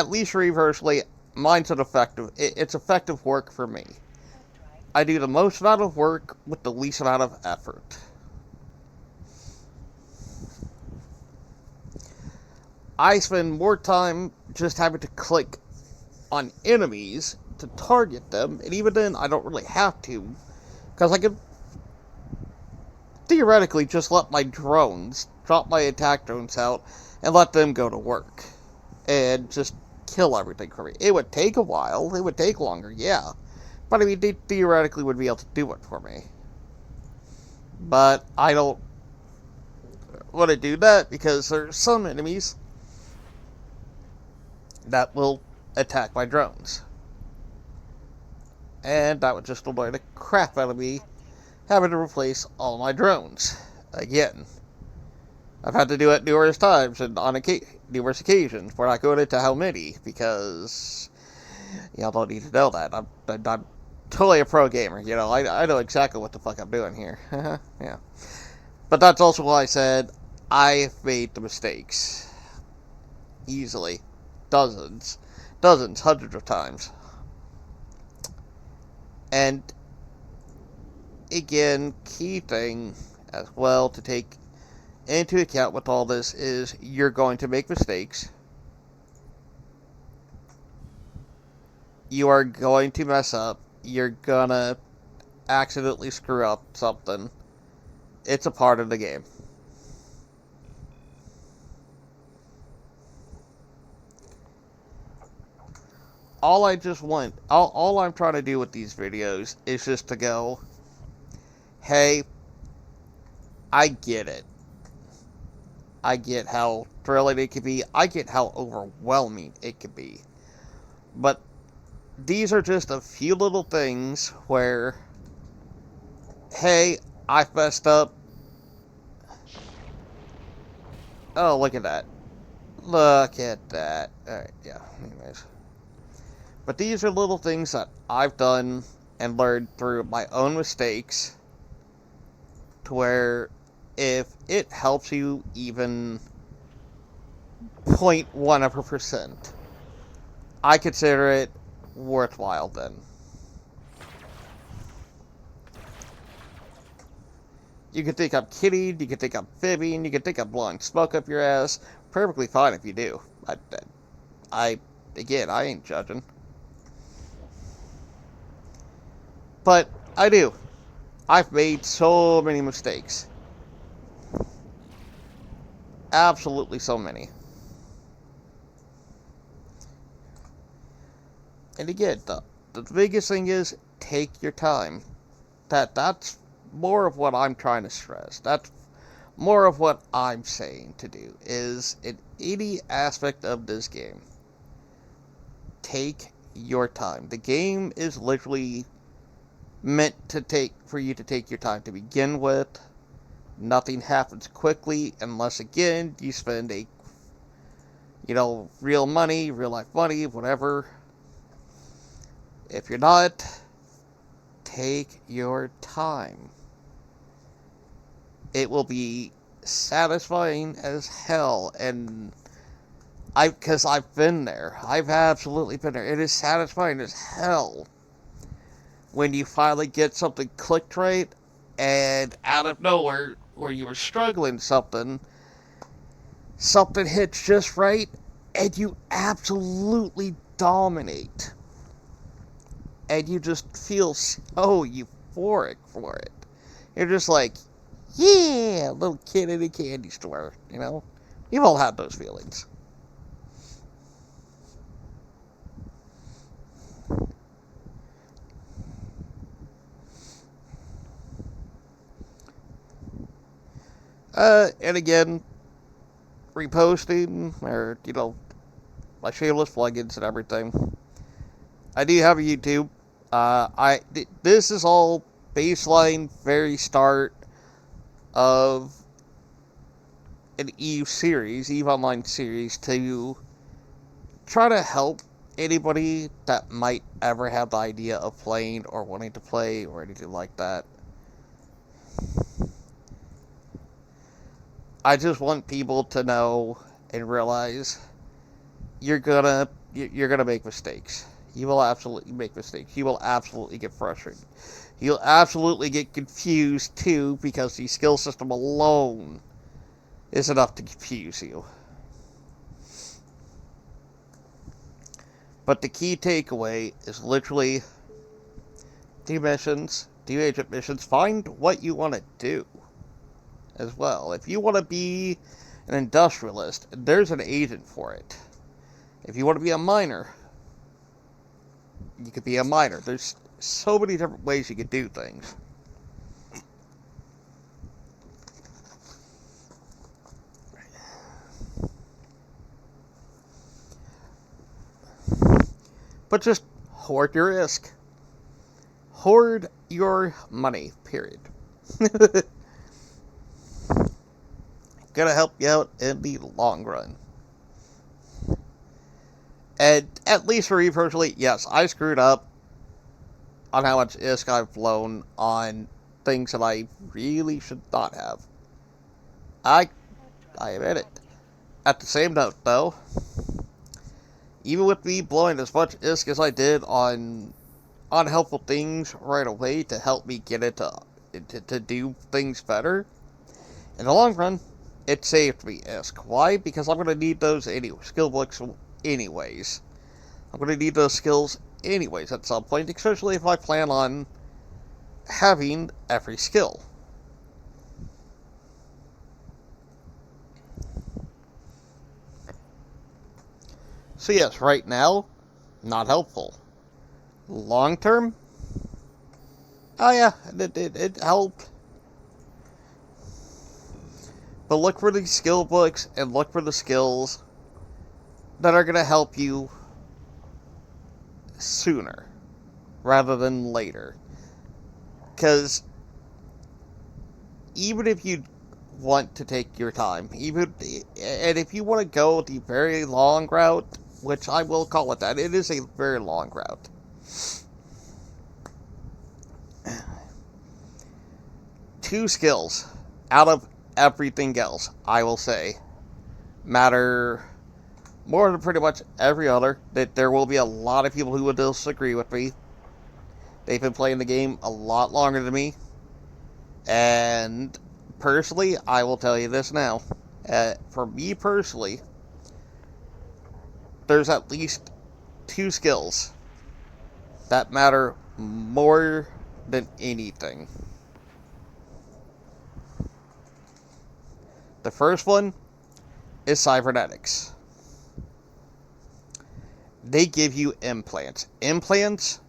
least reversely, mine's it's effective work for me. I do the most amount of work with the least amount of effort. I spend more time just having to click on enemies to target them, and even then, I don't really have to, because I could theoretically just let my drones, drop my attack drones out, and let them go to work. And just kill everything for me. It would take a while, it would take longer, yeah. But I mean, they theoretically would be able to do it for me. But I don't want to do that because there's some enemies that will attack my drones. And that would just annoy the crap out of me, having to replace all my drones. Again, I've had to do it numerous times and on numerous occasions. We're not going into how many because y'all don't need to know that. I'm totally a pro gamer. I know exactly what the fuck I'm doing here. Yeah, but that's also why I said I've made the mistakes easily, dozens, hundreds of times, and again, key thing as well to take into account with all this is you're going to make mistakes. You are going to mess up. You're gonna accidentally screw up something. It's a part of the game. All I'm trying to do with these videos is just to go, hey, I get it. I get how thrilling it can be. I get how overwhelming it can be. But these are just a few little things where, hey, I messed up. Oh, look at that. Look at that. Alright, yeah, anyways. But these are little things that I've done and learned through my own mistakes, to where if it helps you even 0.1%, I consider it worthwhile then. You can think I'm kidding, you can think I'm fibbing, you can think I'm blowing smoke up your ass. Perfectly fine if you do. Again, I ain't judging. But I do. I've made so many mistakes. Absolutely so many. And again, the biggest thing is take your time. That's more of what I'm trying to stress. That's more of what I'm saying to do, is in any aspect of this game, take your time. The game is literally meant for you to take your time to begin with. Nothing happens quickly unless, again, you spend real money, real life money, whatever. If you're not, take your time. It will be satisfying as hell, and because I've been there. I've absolutely been there. It is satisfying as hell when you finally get something clicked right, and out of nowhere, where you were struggling something hits just right, and you absolutely dominate. And you just feel so euphoric for it. You're just like, yeah, little kid in a candy store, you know? We've all had those feelings. And again, reposting, or, my shameless plugins and everything. I do have a YouTube. This is all baseline, very start of an EVE Online series, to try to help anybody that might ever have the idea of playing or wanting to play or anything like that. I just want people to know and realize you're gonna make mistakes. You will absolutely make mistakes. You will absolutely get frustrated. You'll absolutely get confused too, because the skill system alone is enough to confuse you. But the key takeaway is literally do missions, do agent missions, find what you want to do as well. If you want to be an industrialist, there's an agent for it. If you want to be a miner, you could be a miner. There's so many different ways you could do things. But just hoard your ISK. Hoard your money, period. Gonna help you out in the long run. And at least for me personally, yes, I screwed up on how much ISK I've blown on things that I really should not have. I admit it. At the same note, though, even with me blowing as much ISK as I did on unhelpful things right away to help me get it to do things better, in the long run, it saved me ISK. Why? Because I'm going to need those skill books anyways. I'm going to need those skills anyways at some point, especially if I plan on having every skill. So yes, right now, not helpful. Long term, oh yeah, it helped. But look for the skill books and look for the skills that are going to help you sooner rather than later. Because even if you want to take your time, and if you want to go the very long route, which I will call it that, it is a very long route. Two skills out of everything else, I will say, matter more than pretty much every other. That there will be a lot of people who will disagree with me. They've been playing the game a lot longer than me. And personally, I will tell you this now. For me personally, there's at least two skills that matter more than anything. The first one is cybernetics. They give you implants. Implants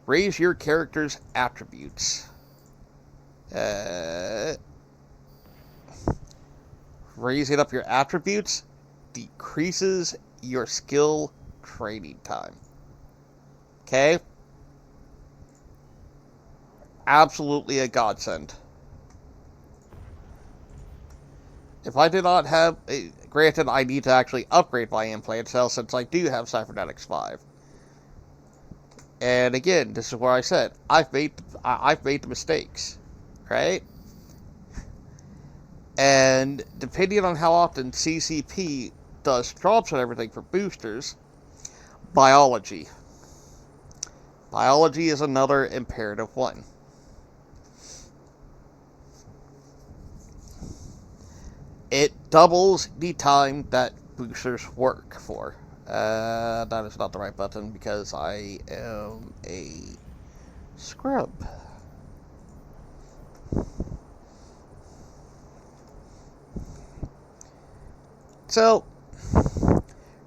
raise your character's attributes. Raising up your attributes decreases your skill training time. Okay? Absolutely a godsend. If I did not have, granted, I need to actually upgrade my implant cell since I do have Cybernetics 5. And again, this is where I said I've made the mistakes, right? And depending on how often CCP does drops and everything for boosters, biology is another imperative one. It doubles the time that boosters work for. That is not the right button because I am a scrub. So,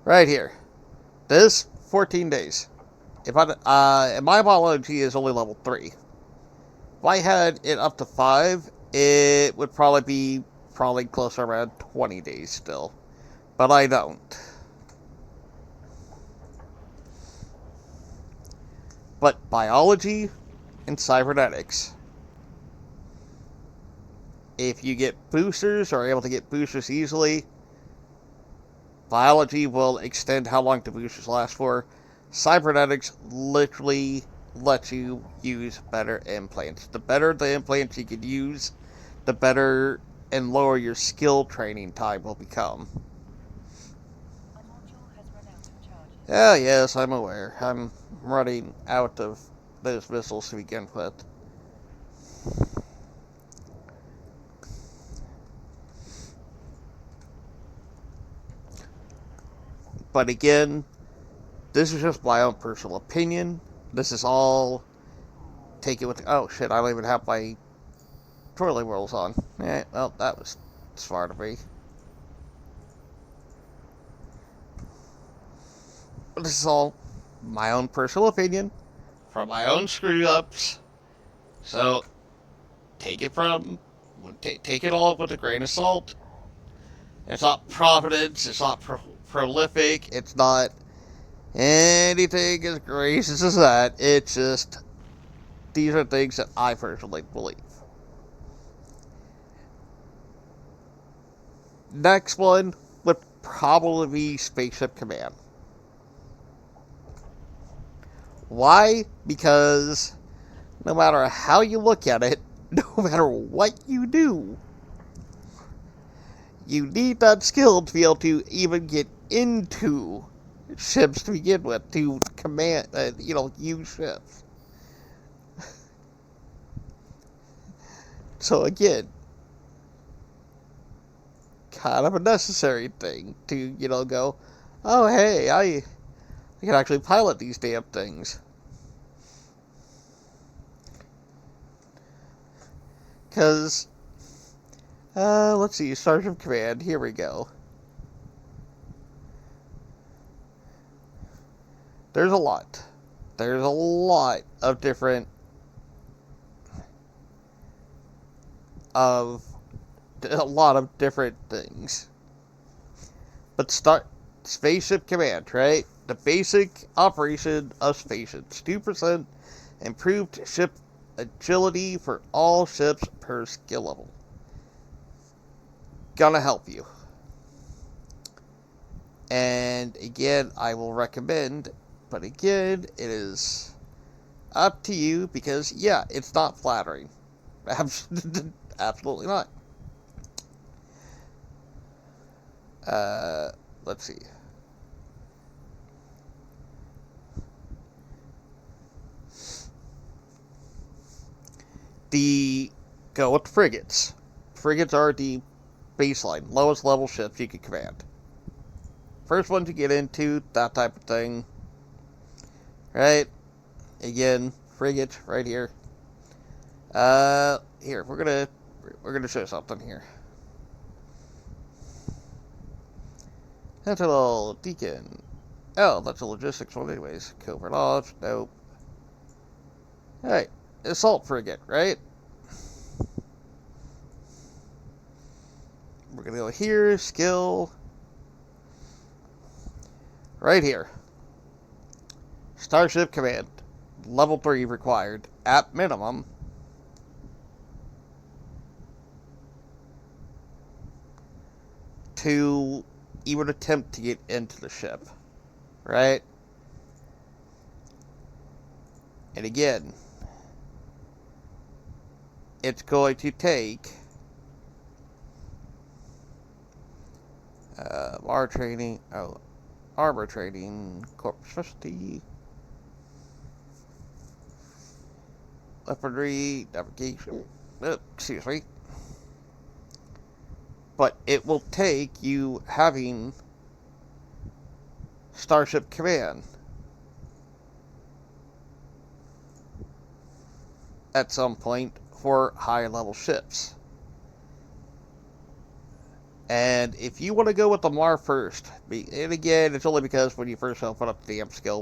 right here, this 14 days. If my biology is only level 3. If I had it up to 5, it would probably be closer around 20 days still. But I don't. But biology and cybernetics. If you get boosters or are able to get boosters easily, biology will extend how long the boosters last for. Cybernetics literally lets you use better implants. The better the implants you can use, the better and lower your skill training time will become. Oh, yes, I'm aware. I'm running out of those missiles to begin with. But again, this is just my own personal opinion. This is all take it with... Oh, shit, I don't even have my twirly whirls on. Well, that was smart of me. But this is all my own personal opinion from my own screw-ups. So, take it all with a grain of salt. It's not providence, it's not prolific, it's not anything as gracious as that. It's just, these are things that I personally believe. Next one would probably be Spaceship Command. Why? Because no matter how you look at it, no matter what you do, you need that skill to be able to even get into ships to begin with, to command, use ships. So again, kind of a necessary thing to, go, oh hey, I can actually pilot these damn things. Because, let's see, Sergeant Command, here we go. There's a lot. There's a lot of different things. But start Spaceship Command, right? the basic operation of spaces. 2% improved ship agility for all ships per skill level. Gonna help you. And again, I will recommend, but again, it is up to you because, yeah, it's not flattering. Absolutely not. Let's see. Go with frigates. Frigates are the baseline, lowest level ships you can command. First one to get into, that type of thing. Right? Again, frigate right here. Here, we're gonna show something here. Sentinel, Deacon. Oh, that's a logistics one anyways. Covert Lodge, nope. Alright, assault frigate, right? We're gonna go here, skill. Right here. Starship Command. Level 3 required, at minimum. To even attempt to get into the ship. Right? And again, it's going to take armor training, corporate specialty, weaponry, navigation. Excuse me. But it will take you having Starship Command at some point for higher level ships. And if you want to go with the Mar first, and again, it's only because when you first open up the amp skill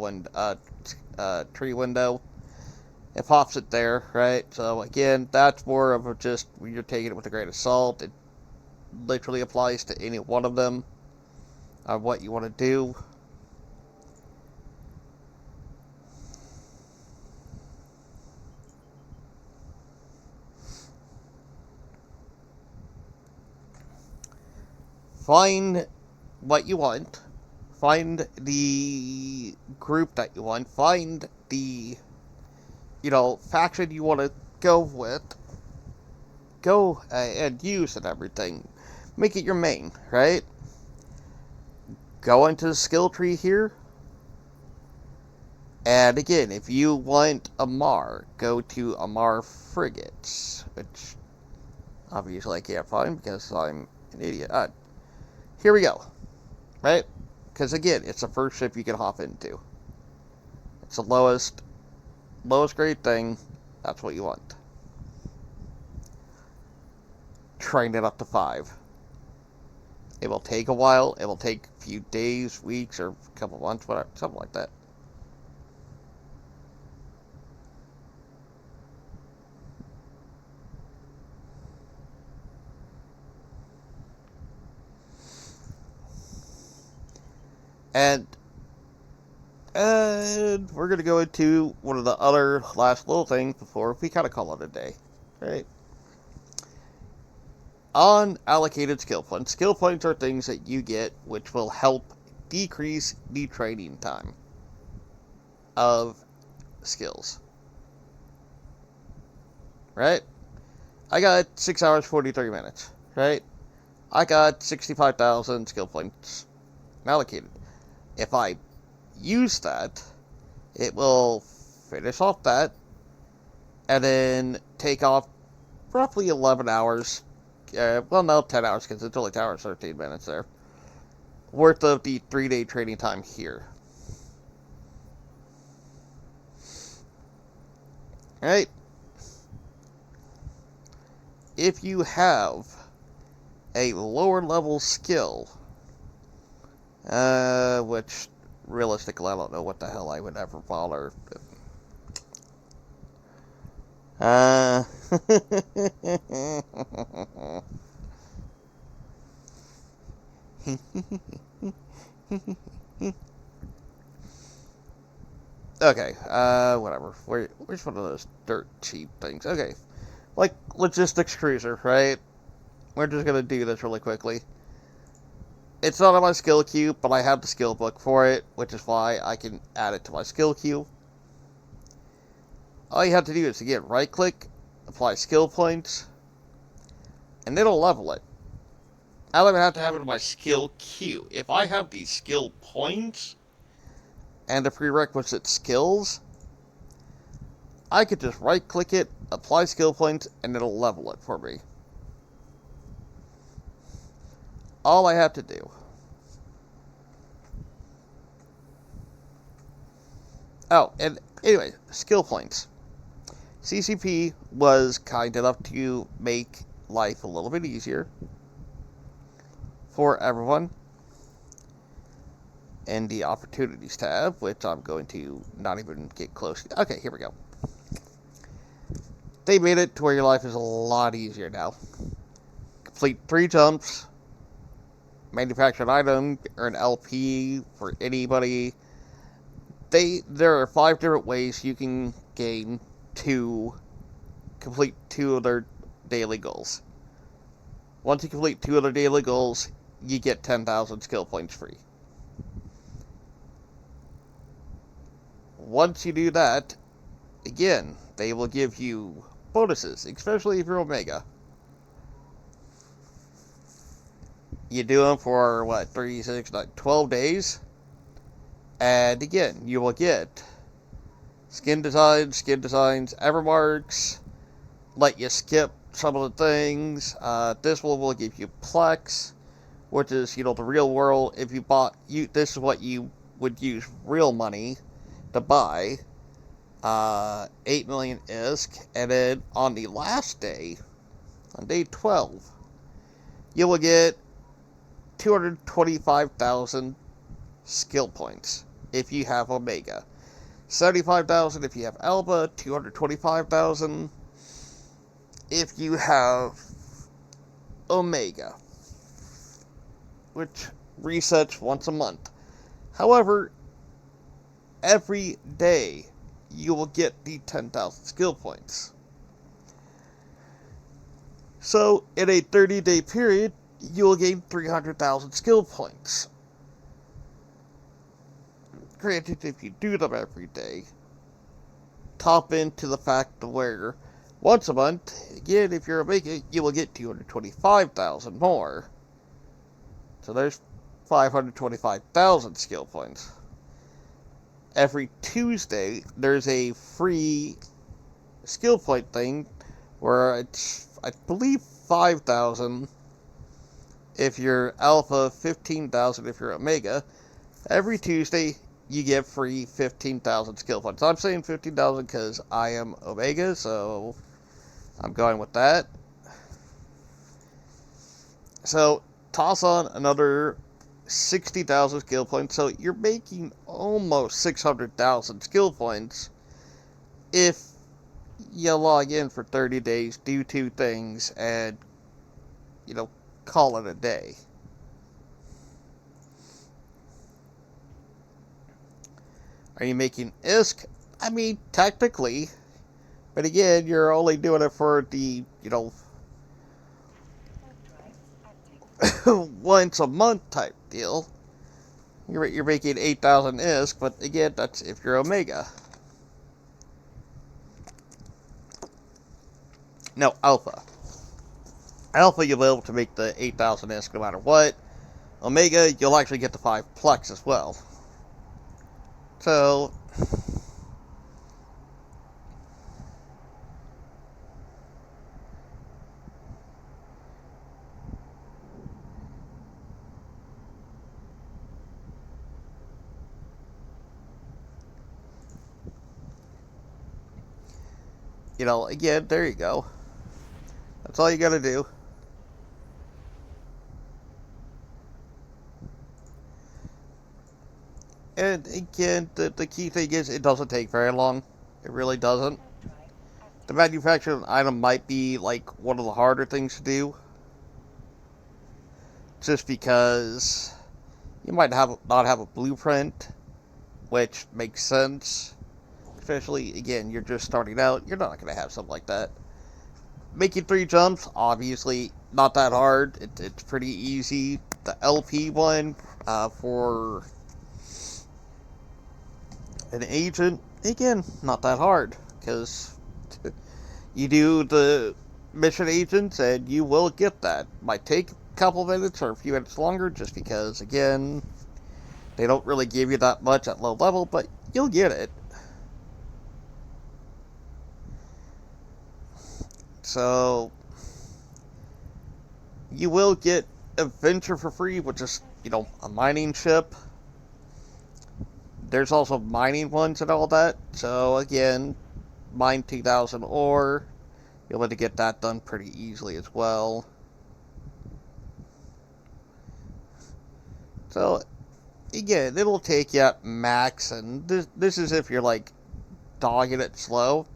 tree window, it pops it there, right? So again, that's more of just when you're taking it with a grain of salt. It literally applies to any one of them on what you want to do. Find what you want. Find the group that you want. Find the, faction you want to go with. Go and use and everything. Make it your main, right? Go into the skill tree here. And again, if you want Amar, go to Amar frigates, which obviously I can't find because I'm an idiot. Here we go, right? Because again, it's the first ship you can hop into. It's the lowest grade thing. That's what you want. Train it up to 5. It will take a while. It will take a few days, weeks, or a couple months, whatever, something like that. And we're going to go into one of the other last little things before we kind of call it a day. Right? Unallocated skill points. Skill points are things that you get which will help decrease the training time of skills. Right? I got 6 hours, 43 minutes. Right? I got 65,000 skill points allocated. If I use that, it will finish off that and then take off roughly 11 hours. 10 hours because it's only 10 hours, 13 minutes there. Worth of the 3-day training time here. Right? If you have a lower level skill, which realistically I don't know what the hell I would ever bother. Okay, whatever. Where's one of those dirt cheap things? Okay, like logistics cruiser, right? We're just gonna do this really quickly. It's not on my skill queue, but I have the skill book for it, which is why I can add it to my skill queue. All you have to do is, again, right-click, apply skill points, and it'll level it. I don't even have to have it in my skill queue. If I have these skill points and the prerequisite skills, I could just right-click it, apply skill points, and it'll level it for me. All I have to do. Oh, and anyway, skill points. CCP was kind enough to make life a little bit easier for everyone in the opportunities tab, which I'm going to not even get close to. Okay, here we go. They made it to where your life is a lot easier now. Complete 3 jumps, manufacture an item, earn LP for anybody. There are 5 different ways you can gain to complete 2 of their daily goals. Once you complete 2 of their daily goals, you get 10,000 skill points free. Once you do that, again, they will give you bonuses, especially if you're Omega. You do them for, 12 days? And again, you will get skin designs, Evermarks, let you skip some of the things. This one will give you Plex, which is, the real world. If you bought, this is what you would use real money to buy. 8 million ISK, and then on the last day, on day 12, you will get 225,000 skill points if you have Omega. 75,000 if you have Alba, 225,000 if you have Omega, which resets once a month. However, every day you will get the 10,000 skill points. So, in a 30-day period, you will gain 300,000 skill points. Granted, if you do them every day, top into the fact where once a month, again, if you're Omega, you will get 225,000 more. So there's 525,000 skill points. Every Tuesday, there's a free skill point thing where it's, I believe, 5,000 if you're Alpha, 15,000 if you're Omega. Every Tuesday, you get free 15,000 skill points. I'm saying 15,000 because I am Omega, so I'm going with that. So, toss on another 60,000 skill points, so you're making almost 600,000 skill points if you log in for 30 days, do 2 things, and, call it a day. Are you making ISK? I mean, technically, but again, you're only doing it for the, once a month type deal. You're making 8,000 ISK, but again, that's if you're Omega. No, Alpha. Alpha, you'll be able to make the 8,000 ISK no matter what. Omega, you'll actually get the 5 Plex as well. So, again, there you go. That's all you gotta do. And again, the key thing is it doesn't take very long. It really doesn't. The manufacturing item might be one of the harder things to do. Just because you might not have a blueprint, which makes sense. especially, again, you're just starting out, you're not going to have something like that. Making 3 jumps, obviously, not that hard. It's pretty easy. The LP one, for an agent, again, not that hard. Because you do the mission agents and you will get that. Might take a couple minutes or a few minutes longer just because, again, they don't really give you that much at low level, but you'll get it. So, you will get a venture for free, which is, a mining ship. There's also mining ones and all that. So, again, mine 2,000 ore. You'll be able to get that done pretty easily as well. So, again, it'll take you at max, and this is if you're, like, dogging it slow.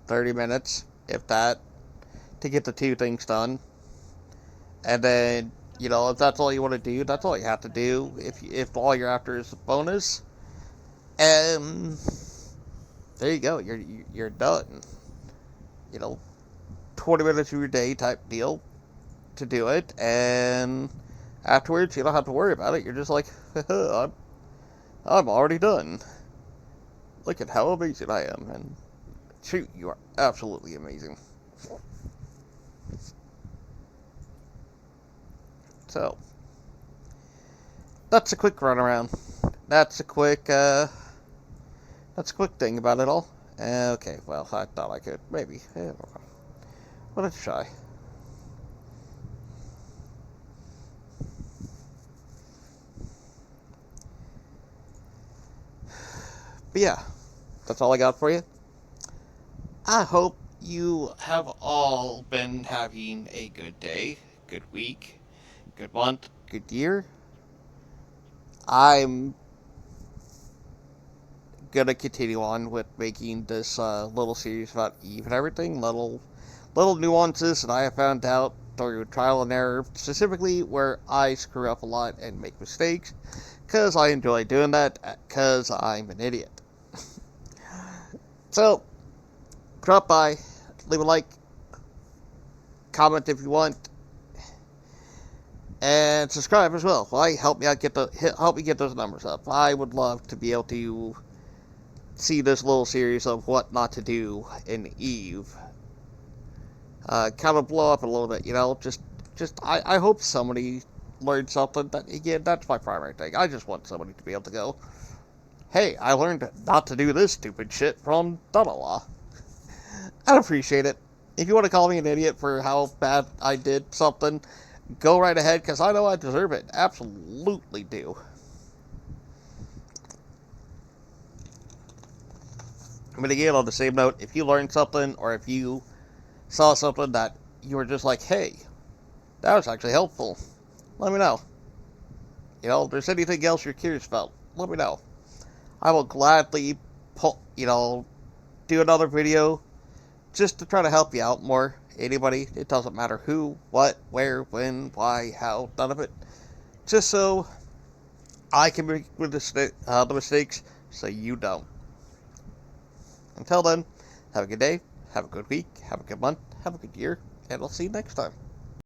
30 minutes, if that, to get the 2 things done. And then, if that's all you want to do, that's all you have to do. If all you're after is a bonus, and there you go, you're done. 20 minutes of your day type deal to do it, and afterwards you don't have to worry about it. You're just like, I'm already done. Look at how amazing I am, and shoot, you are absolutely amazing. So, that's a quick runaround. That's a quick thing about it all. Okay, well, I thought I could, maybe. I don't know. But let's try. But yeah, that's all I got for you. I hope you have all been having a good day, good week, good month, good year. I'm gonna continue on with making this little series about Eve and everything, little nuances that I have found out through trial and error, specifically where I screw up a lot and make mistakes, because I enjoy doing that, because I'm an idiot. So, drop by, leave a like, comment if you want, and subscribe as well. Help me get those numbers up. I would love to be able to see this little series of what not to do in Eve kind of blow up a little bit. I hope somebody learned something. That, again, that's my primary thing. I just want somebody to be able to go, hey, I learned not to do this stupid shit from Dunalaw. I'd appreciate it. If you want to call me an idiot for how bad I did something, go right ahead, because I know I deserve it. Absolutely do. But again, on the same note, if you learned something, or if you saw something that you were just like, hey, that was actually helpful, let me know. If there's anything else you're curious about, let me know. I will gladly do another video just to try to help you out more. Anybody, it doesn't matter who, what, where, when, why, how, none of it. Just so I can make the mistakes so you don't. Until then, have a good day, have a good week, have a good month, have a good year, and I'll see you next time.